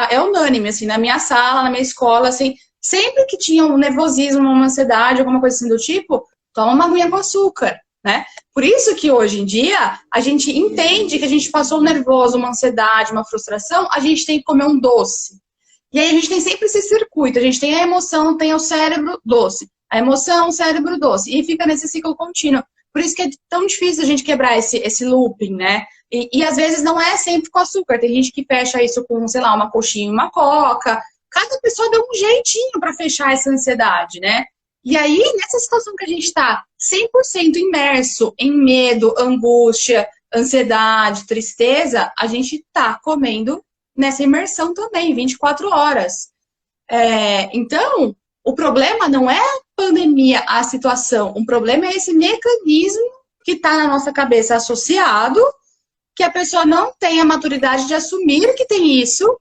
é unânime, assim, na minha sala, na minha escola, assim, sempre que tinha um nervosismo, uma ansiedade, alguma coisa assim do tipo, toma uma aguinha com açúcar, né? Por isso que hoje em dia a gente entende que a gente passou um nervoso, uma ansiedade, uma frustração, a gente tem que comer um doce. E aí a gente tem sempre esse circuito, a gente tem a emoção, tem o cérebro doce. A emoção, o cérebro doce. E fica nesse ciclo contínuo. Por isso que é tão difícil a gente quebrar esse looping, né? E às vezes não é sempre com açúcar. Tem gente que fecha isso com, sei lá, uma coxinha, uma coca. Cada pessoa deu um jeitinho para fechar essa ansiedade, né? E aí, nessa situação que a gente está 100% imerso em medo, angústia, ansiedade, tristeza, a gente tá comendo nessa imersão também, 24 horas. Então, o problema não é a pandemia, a situação. O problema é esse mecanismo que está na nossa cabeça associado, que a pessoa não tem a maturidade de assumir que tem isso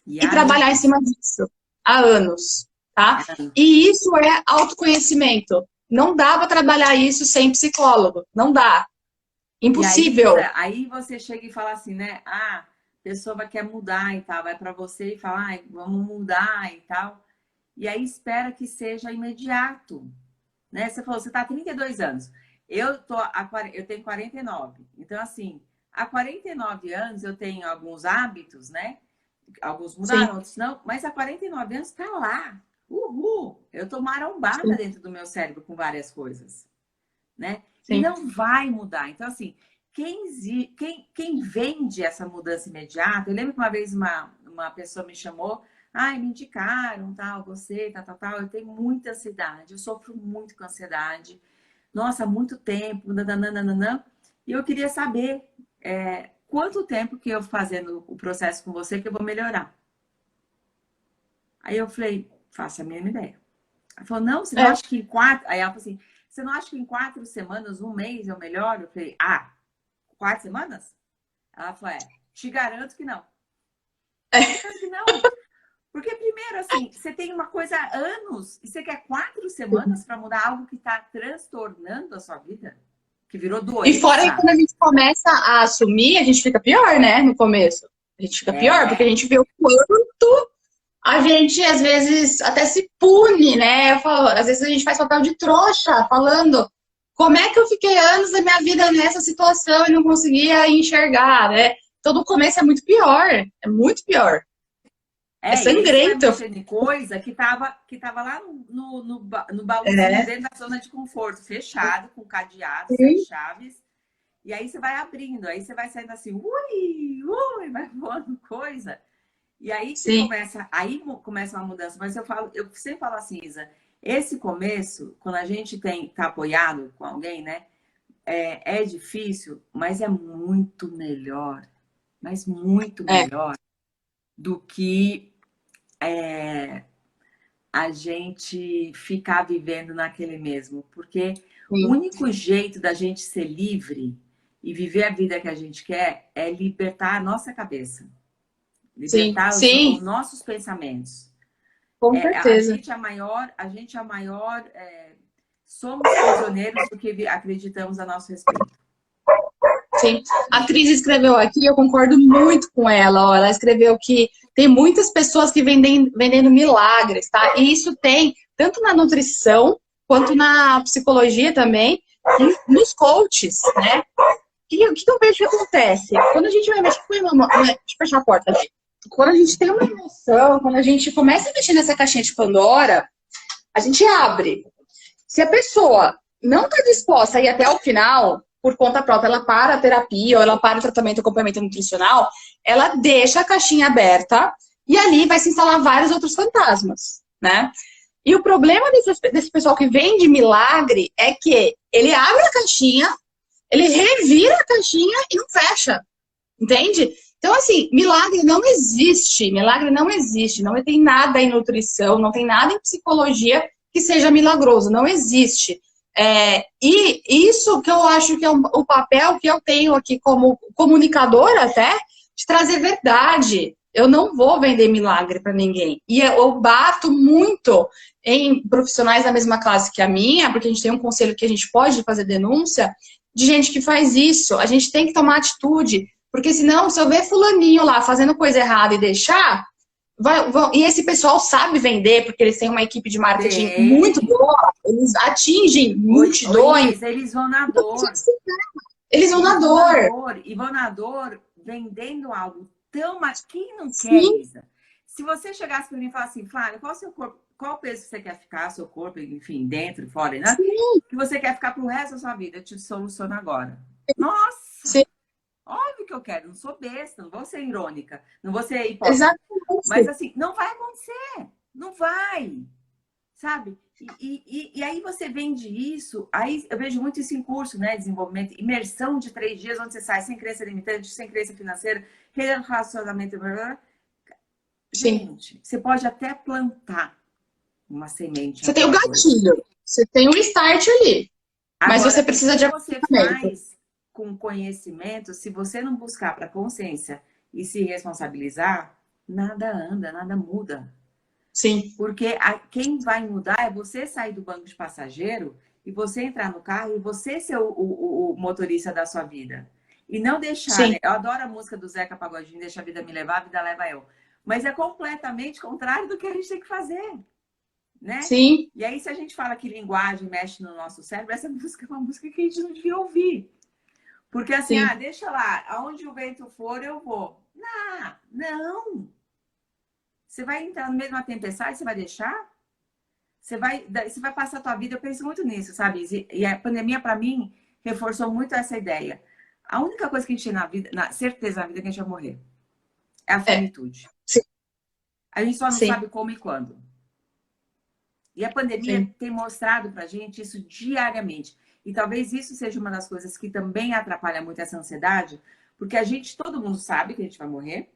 E e aí, trabalhar em cima disso há anos, tá? E isso é autoconhecimento. Não dá para trabalhar isso sem psicólogo. Não dá. e aí, Isa, Impossível. aí você chega e fala assim, né? Ah, a pessoa quer mudar e tal, vai para você e fala, ah, vamos mudar e tal. E aí espera que seja imediato, né? Você falou, você está há 32 anos. Eu tenho 49. Então, assim, há 49 anos eu tenho alguns hábitos, né? Alguns Sim, mudaram, outros não, mas há 49 anos está lá. Uhul! Eu tô marombada sim, dentro do meu cérebro com várias coisas, né? E sim. não vai mudar. Então, assim, quem vende essa mudança imediata, eu lembro que uma vez uma pessoa me chamou, ai, me indicaram, tal, você, tal, tal, tal, eu tenho muita ansiedade, eu sofro muito com ansiedade, nossa, há muito tempo, nananana, e eu queria saber quanto tempo que eu fazendo o processo com você que eu vou melhorar. Aí eu falei, faça a mínima ideia. Ela falou, não, você não É. acha que em 4... Aí ela falou assim, você não acha que em 4 semanas, um mês eu melhoro? Eu falei, 4 semanas? Ela falou, te garanto que não. Te garanto que não. Porque primeiro, assim, você tem uma coisa há anos e você quer 4 semanas para mudar algo que está transtornando a sua vida? Que virou E fora que doença? quando a gente começa a assumir, a gente fica pior, né? No começo. A gente fica pior, porque a É, gente vê o quanto a gente, às vezes, até se pune, né? Eu falo, às vezes a gente faz papel de trouxa, falando como é que eu fiquei anos da minha vida nessa situação e não conseguia enxergar, né? Então, no começo é muito pior. É muito pior. É e aí você vai sangrento. mexendo em coisa que tava lá no baúzinho, É, dentro da zona de conforto, fechado, com cadeado, sete sim, chaves. E aí você vai abrindo, aí você vai saindo assim, ui, ui, vai voando coisa. E sim, aí começa uma mudança. Mas eu sempre falo assim, Isa, esse começo, quando a gente tá apoiado com alguém, né? É difícil, mas é muito melhor. Mas muito é, melhor do que a gente ficar vivendo naquele mesmo. Porque o sim, único jeito da gente ser livre e viver a vida que a gente quer é libertar a nossa cabeça, sim, libertar os sim, nossos pensamentos. com A certeza. gente é a maior, somos prisioneiros do que acreditamos a nosso respeito. Sim. A Cris escreveu aqui, eu concordo muito com ela. Ó, ela escreveu que tem muitas pessoas que vendendo milagres, tá? E isso tem tanto na nutrição quanto na psicologia também, e nos coaches, né? E o que eu vejo que acontece? Quando a gente vai mexer com uma... Deixa eu fechar a porta aqui. Quando a gente tem uma emoção, quando a gente começa a mexer nessa caixinha de Pandora, a gente abre. Se a pessoa não está disposta a ir até o final, por conta própria, ela para a terapia ou ela para o tratamento, acompanhamento nutricional, ela deixa a caixinha aberta E ali vai se instalar vários outros fantasmas, né? E o problema desse pessoal que vende milagre é que ele abre a caixinha, ele revira a caixinha e não fecha, entende? Então, assim, milagre não existe, milagre não existe, não tem nada em nutrição, não tem nada em psicologia que seja milagroso, não existe. E isso que eu acho que é o papel que eu tenho aqui como comunicadora até, de trazer verdade. Eu não vou vender milagre para ninguém. E eu bato muito em profissionais da mesma classe que a minha, porque a gente tem um conselho que a gente pode fazer denúncia, de gente que faz isso. A gente tem que tomar atitude, porque senão, se eu ver fulaninho lá fazendo coisa errada e deixar, e esse pessoal sabe vender, porque eles têm uma equipe de marketing muito boa, eles atingem multidões. Eles vão na dor. Eles vão na dor. E vão na dor vendendo algo tão... Mas quem não quer, Isa? Se você chegasse para mim e falasse assim, Flávia, qual é o seu corpo? Qual o peso que você quer ficar, seu corpo, enfim, dentro, fora, né? Que você quer ficar pro resto da sua vida, eu te soluciono agora. Nossa! Sim. Óbvio que eu quero, não sou besta, não vou ser irônica, não vou ser hipócrita. Exatamente. Mas assim, não vai acontecer, não vai, sabe? E aí você vende isso, aí eu vejo muito isso em curso, né? Desenvolvimento, imersão de 3 dias, onde você sai sem crença limitante, sem crença financeira, relacionamento... Gente, você pode até plantar uma semente. Você tem o gatilho, você tem o start ali. Agora, mas você precisa de você faz com conhecimento, se você não buscar para consciência e se responsabilizar, nada anda, nada muda. Sim. Porque quem vai mudar é você sair do banco de passageiro e você entrar no carro e você ser o motorista da sua vida. E não deixar, né? Eu adoro a música do Zeca Pagodinho, Deixa a Vida Me Levar, a Vida Leva Eu. Mas é completamente contrário do que a gente tem que fazer. Né? Sim. E aí, se a gente fala que linguagem mexe no nosso cérebro, essa música é uma música que a gente não devia ouvir. Porque assim, deixa lá, aonde o vento for, eu vou. Não. Você vai entrar no meio de uma tempestade, você vai deixar? Você vai passar a tua vida, eu penso muito nisso, sabe? E a pandemia, para mim, reforçou muito essa ideia. A única coisa que a gente tem na vida, certeza na vida, é que a gente vai morrer. É a finitude. Sim. A gente só não sabe como e quando. E a pandemia tem mostrado pra gente isso diariamente. E talvez isso seja uma das coisas que também atrapalha muito essa ansiedade, porque todo mundo sabe que a gente vai morrer.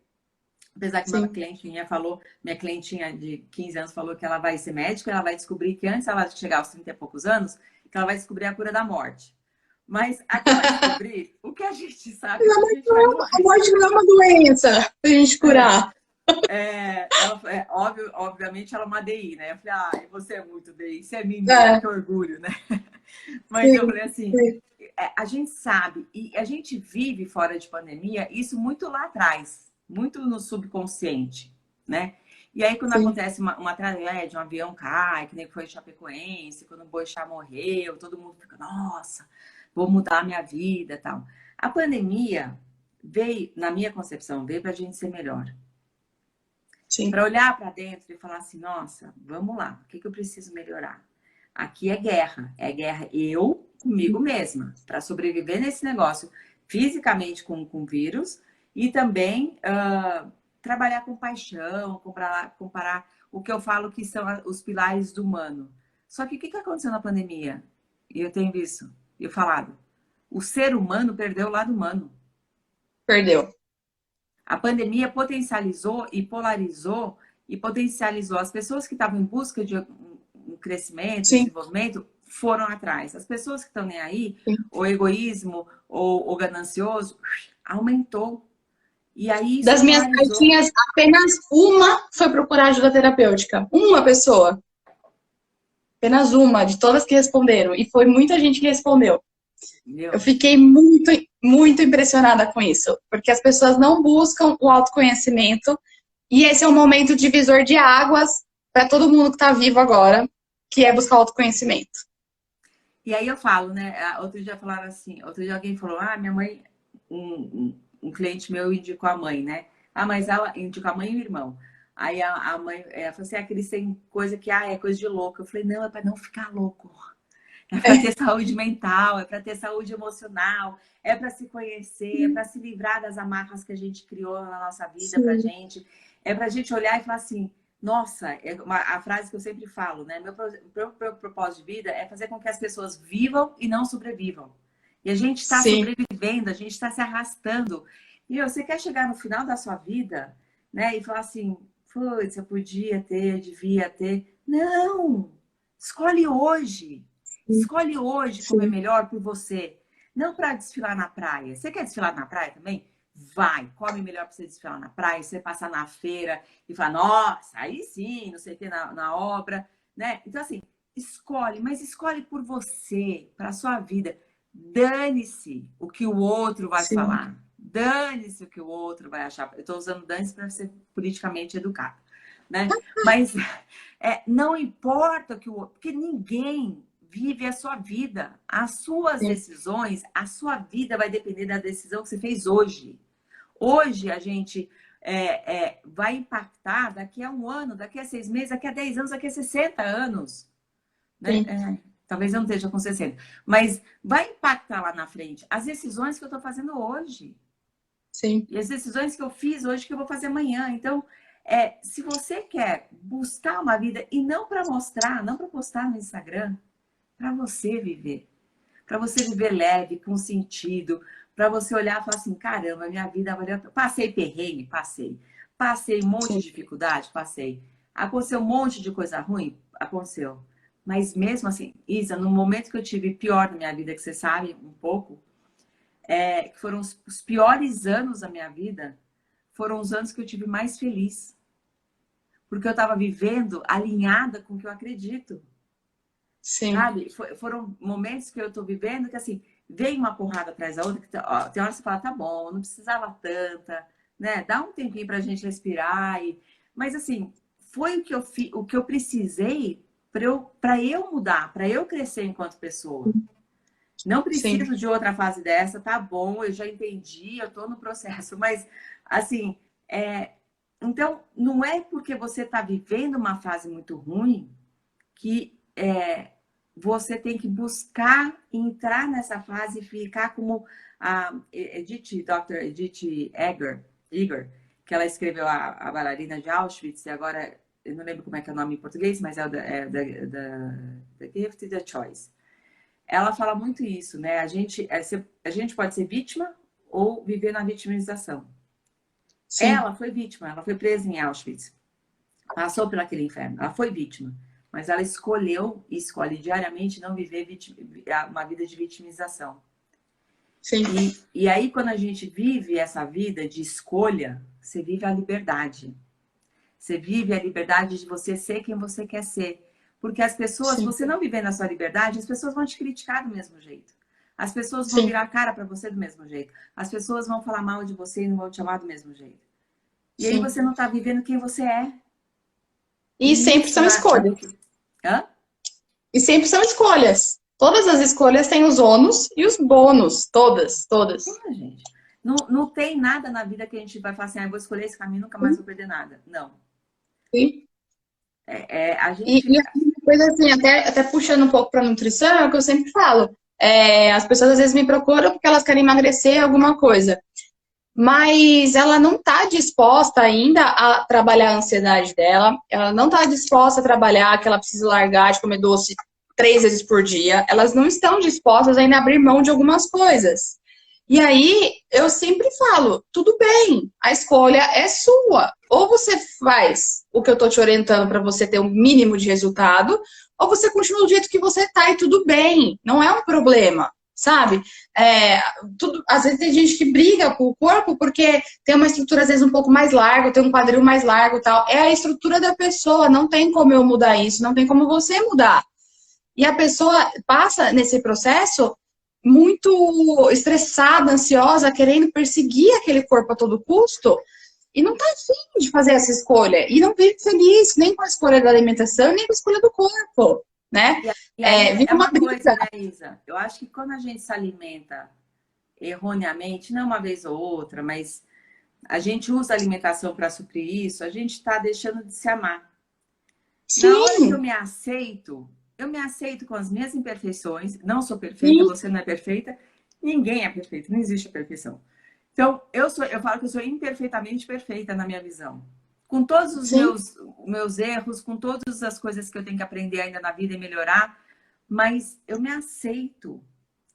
Apesar que uma cliente minha clientinha de 15 anos falou que ela vai ser médica, ela vai descobrir que antes ela chegar aos 30 e poucos anos, que ela vai descobrir a cura da morte. Mas até ela descobrir, o que a gente sabe é que a gente vai morrer. A morte não é uma doença pra gente curar. Obviamente ela é uma DI, né? Eu falei, você é muito DI, você é menina, que orgulho, né? Mas eu falei assim, a gente sabe, e a gente vive fora de pandemia, isso muito lá atrás, muito no subconsciente, né? E aí quando acontece uma tragédia, um avião cai, que nem foi em Chapecoense, quando o Boixá morreu, todo mundo fica, nossa, vou mudar a minha vida e tal. A pandemia veio, na minha concepção, veio pra gente ser melhor. Para olhar para dentro e falar assim, nossa, vamos lá, o que eu preciso melhorar? Aqui é guerra eu comigo mesma, para sobreviver nesse negócio fisicamente com o vírus e também trabalhar com paixão, comparar o que eu falo que são os pilares do humano. Só que o que aconteceu na pandemia? E eu tenho visto, eu falado, o ser humano perdeu o lado humano. Perdeu. A pandemia potencializou e polarizou e potencializou. As pessoas que estavam em busca de um crescimento, desenvolvimento, foram atrás. As pessoas que estão nem aí, o egoísmo ou ganancioso, aumentou. E aí, das minhas cartinhas, apenas uma foi procurar ajuda terapêutica. Uma pessoa. Apenas uma, de todas que responderam. E foi muita gente que respondeu. Eu fiquei muito, muito impressionada com isso, porque as pessoas não buscam o autoconhecimento e esse é um momento divisor de águas para todo mundo que está vivo agora, que é buscar o autoconhecimento. E aí eu falo, né? Outro dia falaram assim, outro dia alguém falou, minha mãe, um cliente meu indicou a mãe, né? Mas ela indicou a mãe e o irmão. Aí a mãe falou assim, que eles têm coisa que é coisa de louco. Eu falei, não, é para não ficar louco. É para ter saúde mental, é para ter saúde emocional, é para se conhecer, é para se livrar das amarras que a gente criou na nossa vida pra gente. É para a gente olhar e falar assim, nossa, a frase que eu sempre falo, né? Meu propósito de vida é fazer com que as pessoas vivam e não sobrevivam. E a gente está Sim, sobrevivendo, a gente está se arrastando. E você quer chegar no final da sua vida, né? E falar assim, putz, eu podia ter, devia ter. Não! Escolhe hoje. sim, Escolhe hoje como é sim, melhor por você. Não para desfilar na praia. Você quer desfilar na praia também? Vai, come melhor para você desfilar na praia, você passar na feira e falar, nossa, aí sim, não sei o que, na obra, né? Então, assim, escolhe, mas escolhe por você, para a sua vida. Dane-se o que o outro vai sim, falar. Dane-se o que o outro vai achar. Eu estou usando dane-se para ser politicamente educado, né? Mas não importa o que o outro... Porque ninguém vive a sua vida. As suas sim, decisões, a sua vida vai depender da decisão que você fez hoje. Hoje a gente vai impactar daqui a um ano, daqui a 6 meses, daqui a 10 anos, daqui a 60 anos. Né? sim, Talvez eu não esteja com 60. Mas vai impactar lá na frente as decisões que eu estou fazendo hoje. sim, E as decisões que eu fiz hoje que eu vou fazer amanhã. Então, se você quer buscar uma vida e não para mostrar, não para postar no Instagram, para você viver. Para você viver leve, com sentido, para você olhar e falar assim, caramba, minha vida valeu. Passei perrengue, passei. Passei um monte sim, de dificuldade, passei. Aconteceu um monte de coisa ruim, aconteceu. Mas mesmo assim, Isa, no momento que eu tive pior na minha vida, que você sabe um pouco, que foram os piores anos da minha vida, foram os anos que eu tive mais feliz. Porque eu estava vivendo alinhada com o que eu acredito. sim, Sabe? Foram momentos que eu tô vivendo que, assim, vem uma porrada atrás da outra, que ó, tem hora que você fala, tá bom, não precisava tanta, né? Dá um tempinho pra gente respirar. Mas, assim, foi o que eu precisei para eu mudar, para eu crescer enquanto pessoa. Não sim, preciso de outra fase dessa, tá bom, eu já entendi, eu tô no processo, mas, assim, então, não é porque você tá vivendo uma fase muito ruim que você tem que buscar entrar nessa fase e ficar como a Dr. Edith Eger, que ela escreveu a bailarina de Auschwitz, e agora eu não lembro como é que é o nome em português, mas é o The Gift e the Choice. Ela fala muito isso, né? A gente pode ser vítima ou viver na vitimização. sim, Ela foi vítima, ela foi presa em Auschwitz. Passou por aquele inferno. Ela foi vítima. Mas ela escolheu e escolhe diariamente não viver uma vida de vitimização. sim, E aí, quando a gente vive essa vida de escolha, você vive a liberdade. Você vive a liberdade de você ser quem você quer ser. Porque as pessoas, sim, você não vivendo a sua liberdade, as pessoas vão te criticar do mesmo jeito. As pessoas vão sim. virar a cara para você do mesmo jeito. As pessoas vão falar mal de você e não vão te amar do mesmo jeito. E aí Sim. você não está vivendo quem você é. E E sempre isso são eu acho escolhas. que... Hã? E sempre são escolhas. Todas as escolhas têm os ônus e os bônus. Todas, todas. Gente. Não, não tem nada na vida que a gente vai falar assim, ah, eu vou escolher esse caminho, nunca mais vou perder nada. Não. Sim. A E gente. uma coisa assim, até puxando um pouco para nutrição, é o que eu sempre falo. As pessoas às vezes me procuram porque elas querem emagrecer alguma coisa. Mas ela não está disposta ainda a trabalhar a ansiedade dela, ela não está disposta a trabalhar que ela precisa largar de comer doce 3 vezes por dia, elas não estão dispostas ainda a abrir mão de algumas coisas. E aí eu sempre falo, tudo bem, a escolha é sua. Ou você faz o que eu tô te orientando para você ter um mínimo de resultado, ou você continua do jeito que você tá e tudo bem, não é um problema, sabe? Às vezes tem gente que briga com o corpo porque tem uma estrutura às vezes um pouco mais larga, tem um quadril mais largo e tal. É a estrutura da pessoa, não tem como eu mudar isso, não tem como você mudar. E a pessoa passa nesse processo muito estressada, ansiosa, querendo perseguir aquele corpo a todo custo e não tá afim de fazer essa escolha. E não vive feliz nem com a escolha da alimentação, nem com a escolha do corpo, né? E aí Vive é uma uma coisa, briga. né, Isa? Eu acho que quando a gente se alimenta erroneamente, não uma vez ou outra, mas a gente usa a alimentação para suprir isso, a gente está deixando de se amar. Na hora que Sim, eu me aceito com as minhas imperfeições, não sou perfeita, sim, você não é perfeita, ninguém é perfeito, não existe a perfeição. Então, eu falo que eu sou imperfeitamente perfeita na minha visão. com todos os Sim. meus erros, com todas as coisas que eu tenho que aprender ainda na vida e melhorar, mas eu me aceito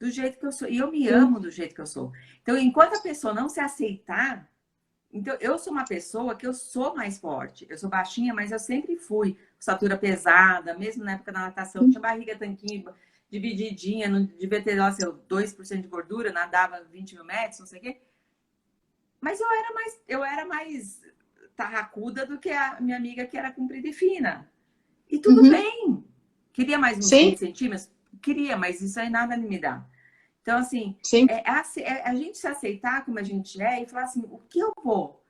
do jeito que eu sou. E eu me Sim. amo do jeito que eu sou. Então, enquanto a pessoa não se aceitar... Então, eu sou uma pessoa que eu sou mais forte. Eu sou baixinha, mas eu sempre fui. Estatura pesada, mesmo na época da natação. Tinha barriga tanquinho, divididinha, não devia ter, lá, sei lá, 2% de gordura, nadava 20 mil metros, não sei o quê. Mas eu era mais tarracuda do que a minha amiga que era comprida e fina. E tudo Uhum. bem. Queria mais uns Sim, 20 centímetros? Queria, mas isso aí nada me dá. Então, assim, sim, a gente se aceitar como a gente é e falar assim, o que eu vou?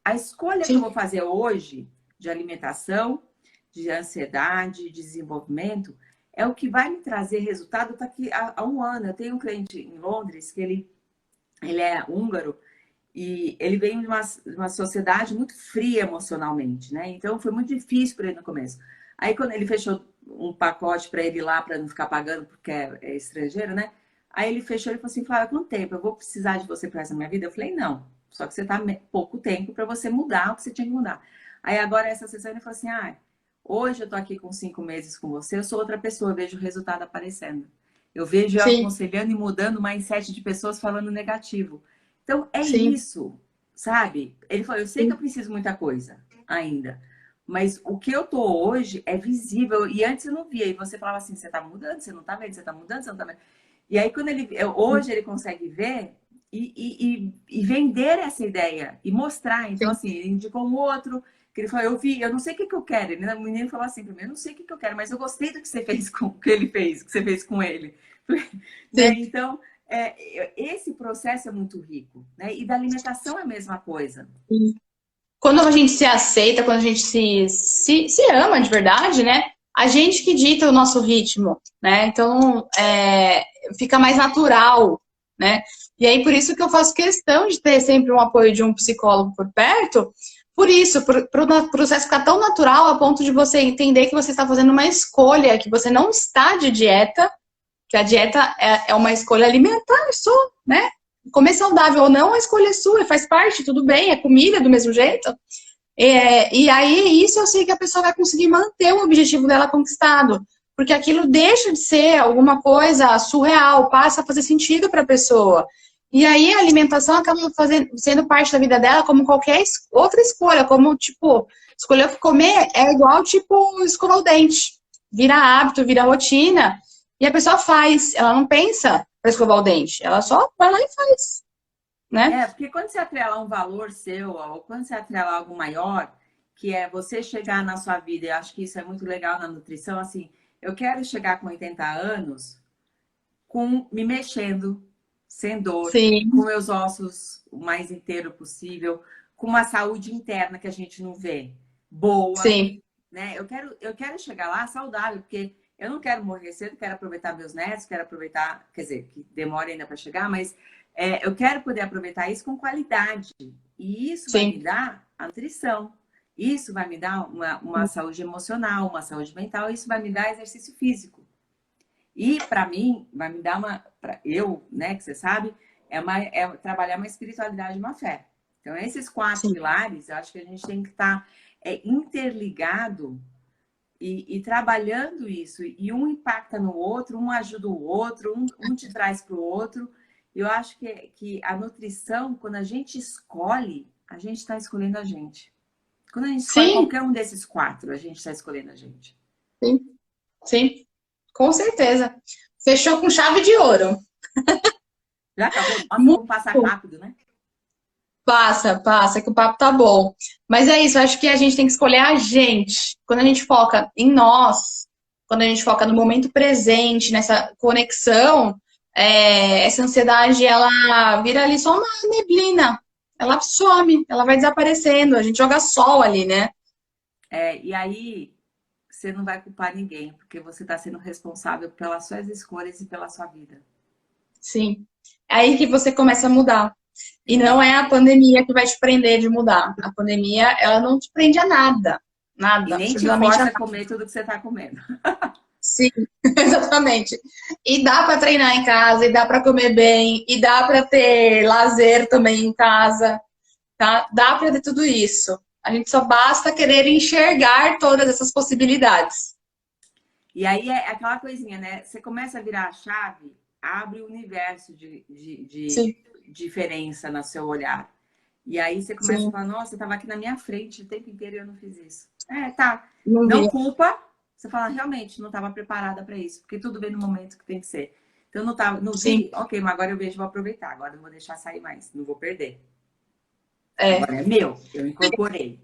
A escolha que eu sim. vou fazer hoje de alimentação, de ansiedade, de desenvolvimento, é o que vai me trazer resultado daqui a um ano. Eu tenho um cliente em Londres que ele é húngaro e ele vem de uma sociedade muito fria emocionalmente, né? Então foi muito difícil para ele no começo. Aí quando ele fechou um pacote para ele ir lá para não ficar pagando porque é estrangeiro, né? Aí ele fechou e falou assim: Flávia, quanto tempo? Eu vou precisar de você para essa minha vida? Eu falei: não, só que você tá pouco tempo para você mudar o que você tinha que mudar. Aí agora essa sessão ele falou assim: ah, hoje eu tô aqui com 5 meses com você, eu sou outra pessoa, eu vejo o resultado aparecendo. Eu vejo eu Sim, aconselhando e mudando o mindset de pessoas falando negativo. Então, é sim, isso, sabe? Ele falou, eu sei que eu sim, preciso muita coisa ainda, mas o que eu tô hoje é visível. E antes eu não via. E você falava assim, você tá mudando, você não tá vendo, você tá mudando, você não tá vendo. E aí, quando hoje ele consegue ver e vender essa ideia e mostrar. Então, sim, assim, ele indicou um outro, que ele falou, eu vi, eu não sei o que, que eu quero. O menino falou assim pra mim, eu não sei o que, que eu quero, mas eu gostei do que você fez com o que ele fez, que você fez com ele. Né? sim. Então, esse processo é muito rico, né? E da alimentação é a mesma coisa. Quando a gente se aceita, quando a gente se ama de verdade, né? A gente que dita o nosso ritmo, né? Então, fica mais natural, né? E aí, por isso que eu faço questão de ter sempre um apoio de um psicólogo por perto, por isso, para o processo ficar tão natural a ponto de você entender que você está fazendo uma escolha, que você não está de dieta, que a dieta é uma escolha alimentar só, né? Comer saudável ou não, a escolha é sua, faz parte, tudo bem, é comida do mesmo jeito. E aí, isso eu sei que a pessoa vai conseguir manter o objetivo dela conquistado, porque aquilo deixa de ser alguma coisa surreal, passa a fazer sentido para a pessoa. E aí a alimentação acaba sendo parte da vida dela como qualquer outra escolha, como, tipo, escolher comer é igual, tipo, escovar o dente. Vira hábito, vira rotina, e a pessoa faz, ela não pensa para escovar o dente, ela só vai lá e faz, né? Porque quando você atrela um valor seu, ou quando você atrela algo maior, que é você chegar na sua vida, eu acho que isso é muito legal na nutrição, assim, eu quero chegar com 80 anos me mexendo, sem dor, com Sim, meus ossos o mais inteiro possível, com uma saúde interna que a gente não vê, boa, sim, né? Eu quero chegar lá saudável, porque eu não quero morrer cedo, quero aproveitar meus netos, quero aproveitar, quer dizer, que demora ainda para chegar, mas eu quero poder aproveitar isso com qualidade. E isso vai me sim. dar a nutrição. Isso vai me dar uma saúde emocional, uma saúde mental, isso vai me dar exercício físico. E para mim, vai me dar eu, né, que você sabe, é trabalhar uma espiritualidade e uma fé. Então, esses quatro Sim. pilares, eu acho que a gente tem que estar interligado e trabalhando isso. E um impacta no outro, um ajuda o outro, um te traz para o outro. Eu acho que a nutrição, quando a gente escolhe, a gente está escolhendo a gente. Quando a gente escolhe Sim, qualquer um desses quatro, a gente está escolhendo a gente. sim, sim, com certeza. Fechou com chave de ouro. Já acabou? Nossa, Muito como passa bom. rápido, né? Passa, passa, que o papo tá bom. Mas é isso, eu acho que a gente tem que escolher a gente. Quando a gente foca em nós, quando a gente foca no momento presente, nessa conexão, essa ansiedade, ela vira ali só uma neblina. Ela some, ela vai desaparecendo. A gente joga sol ali, né? E aí você não vai culpar ninguém, porque você está sendo responsável pelas suas escolhas e pela sua vida. Sim. É aí que você começa a mudar. E É. não é a pandemia que vai te prender de mudar. A pandemia, ela não te prende a nada. E Nada, nem te absolutamente força nada. a comer tudo que você está comendo. Sim, exatamente. E dá para treinar em casa, e dá para comer bem, e dá para ter lazer também em casa, tá? Dá para ter tudo isso. A gente só basta querer enxergar todas essas possibilidades. E aí é aquela coisinha, né? Você começa a virar a chave, abre o universo de diferença no seu olhar. E aí você começa a falar, nossa, eu estava aqui na minha frente o tempo inteiro e eu não fiz isso. Tá. Não culpa. Você fala, realmente, não estava preparada para isso. Porque tudo vem no momento que tem que ser. Então, não vi, ok, mas agora eu vejo, vou aproveitar. Agora não vou deixar sair mais, não vou perder. Agora é meu, eu incorporei.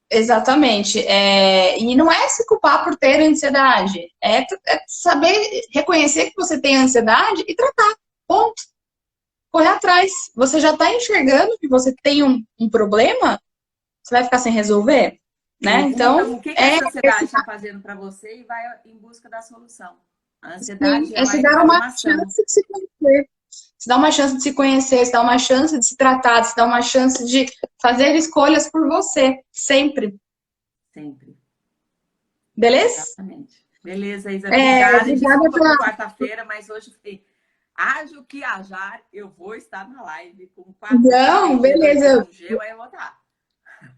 Exatamente. E não é se culpar por ter ansiedade. É saber reconhecer que você tem ansiedade e tratar. Ponto. Correr atrás. Você já está enxergando que você tem um problema, você vai ficar sem resolver? Né? Então, o que essa ansiedade está fazendo para você e vai em busca da solução. A ansiedade é se dar uma chance de se conhecer. Se dá uma chance de se conhecer, se dá uma chance de se tratar, se dá uma chance de fazer escolhas por você. Sempre. Sempre. Beleza? Exatamente. Beleza, Isa. Obrigada. Desculpa por quarta-feira, mas hoje haja o que hajar, eu vou estar na live com 4 Não, beleza. Aí eu vou estar.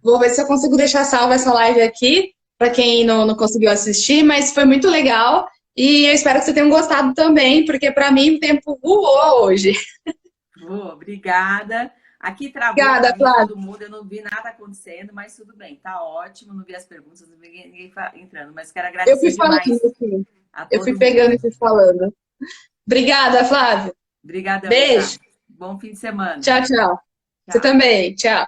Vou ver se eu consigo deixar salva essa live aqui, para quem não conseguiu assistir, mas foi muito legal. E eu espero que vocês tenham gostado também, porque para mim o tempo voou hoje. Obrigada. Aqui travou todo mundo, eu não vi nada acontecendo, mas tudo bem, tá ótimo. Não vi as perguntas, não vi ninguém entrando, mas quero agradecer demais. Eu fui pegando e fui falando. Obrigada, Flávio. Obrigadão. Beijo. Bom fim de semana. Tchau, tchau. Você também. Tchau.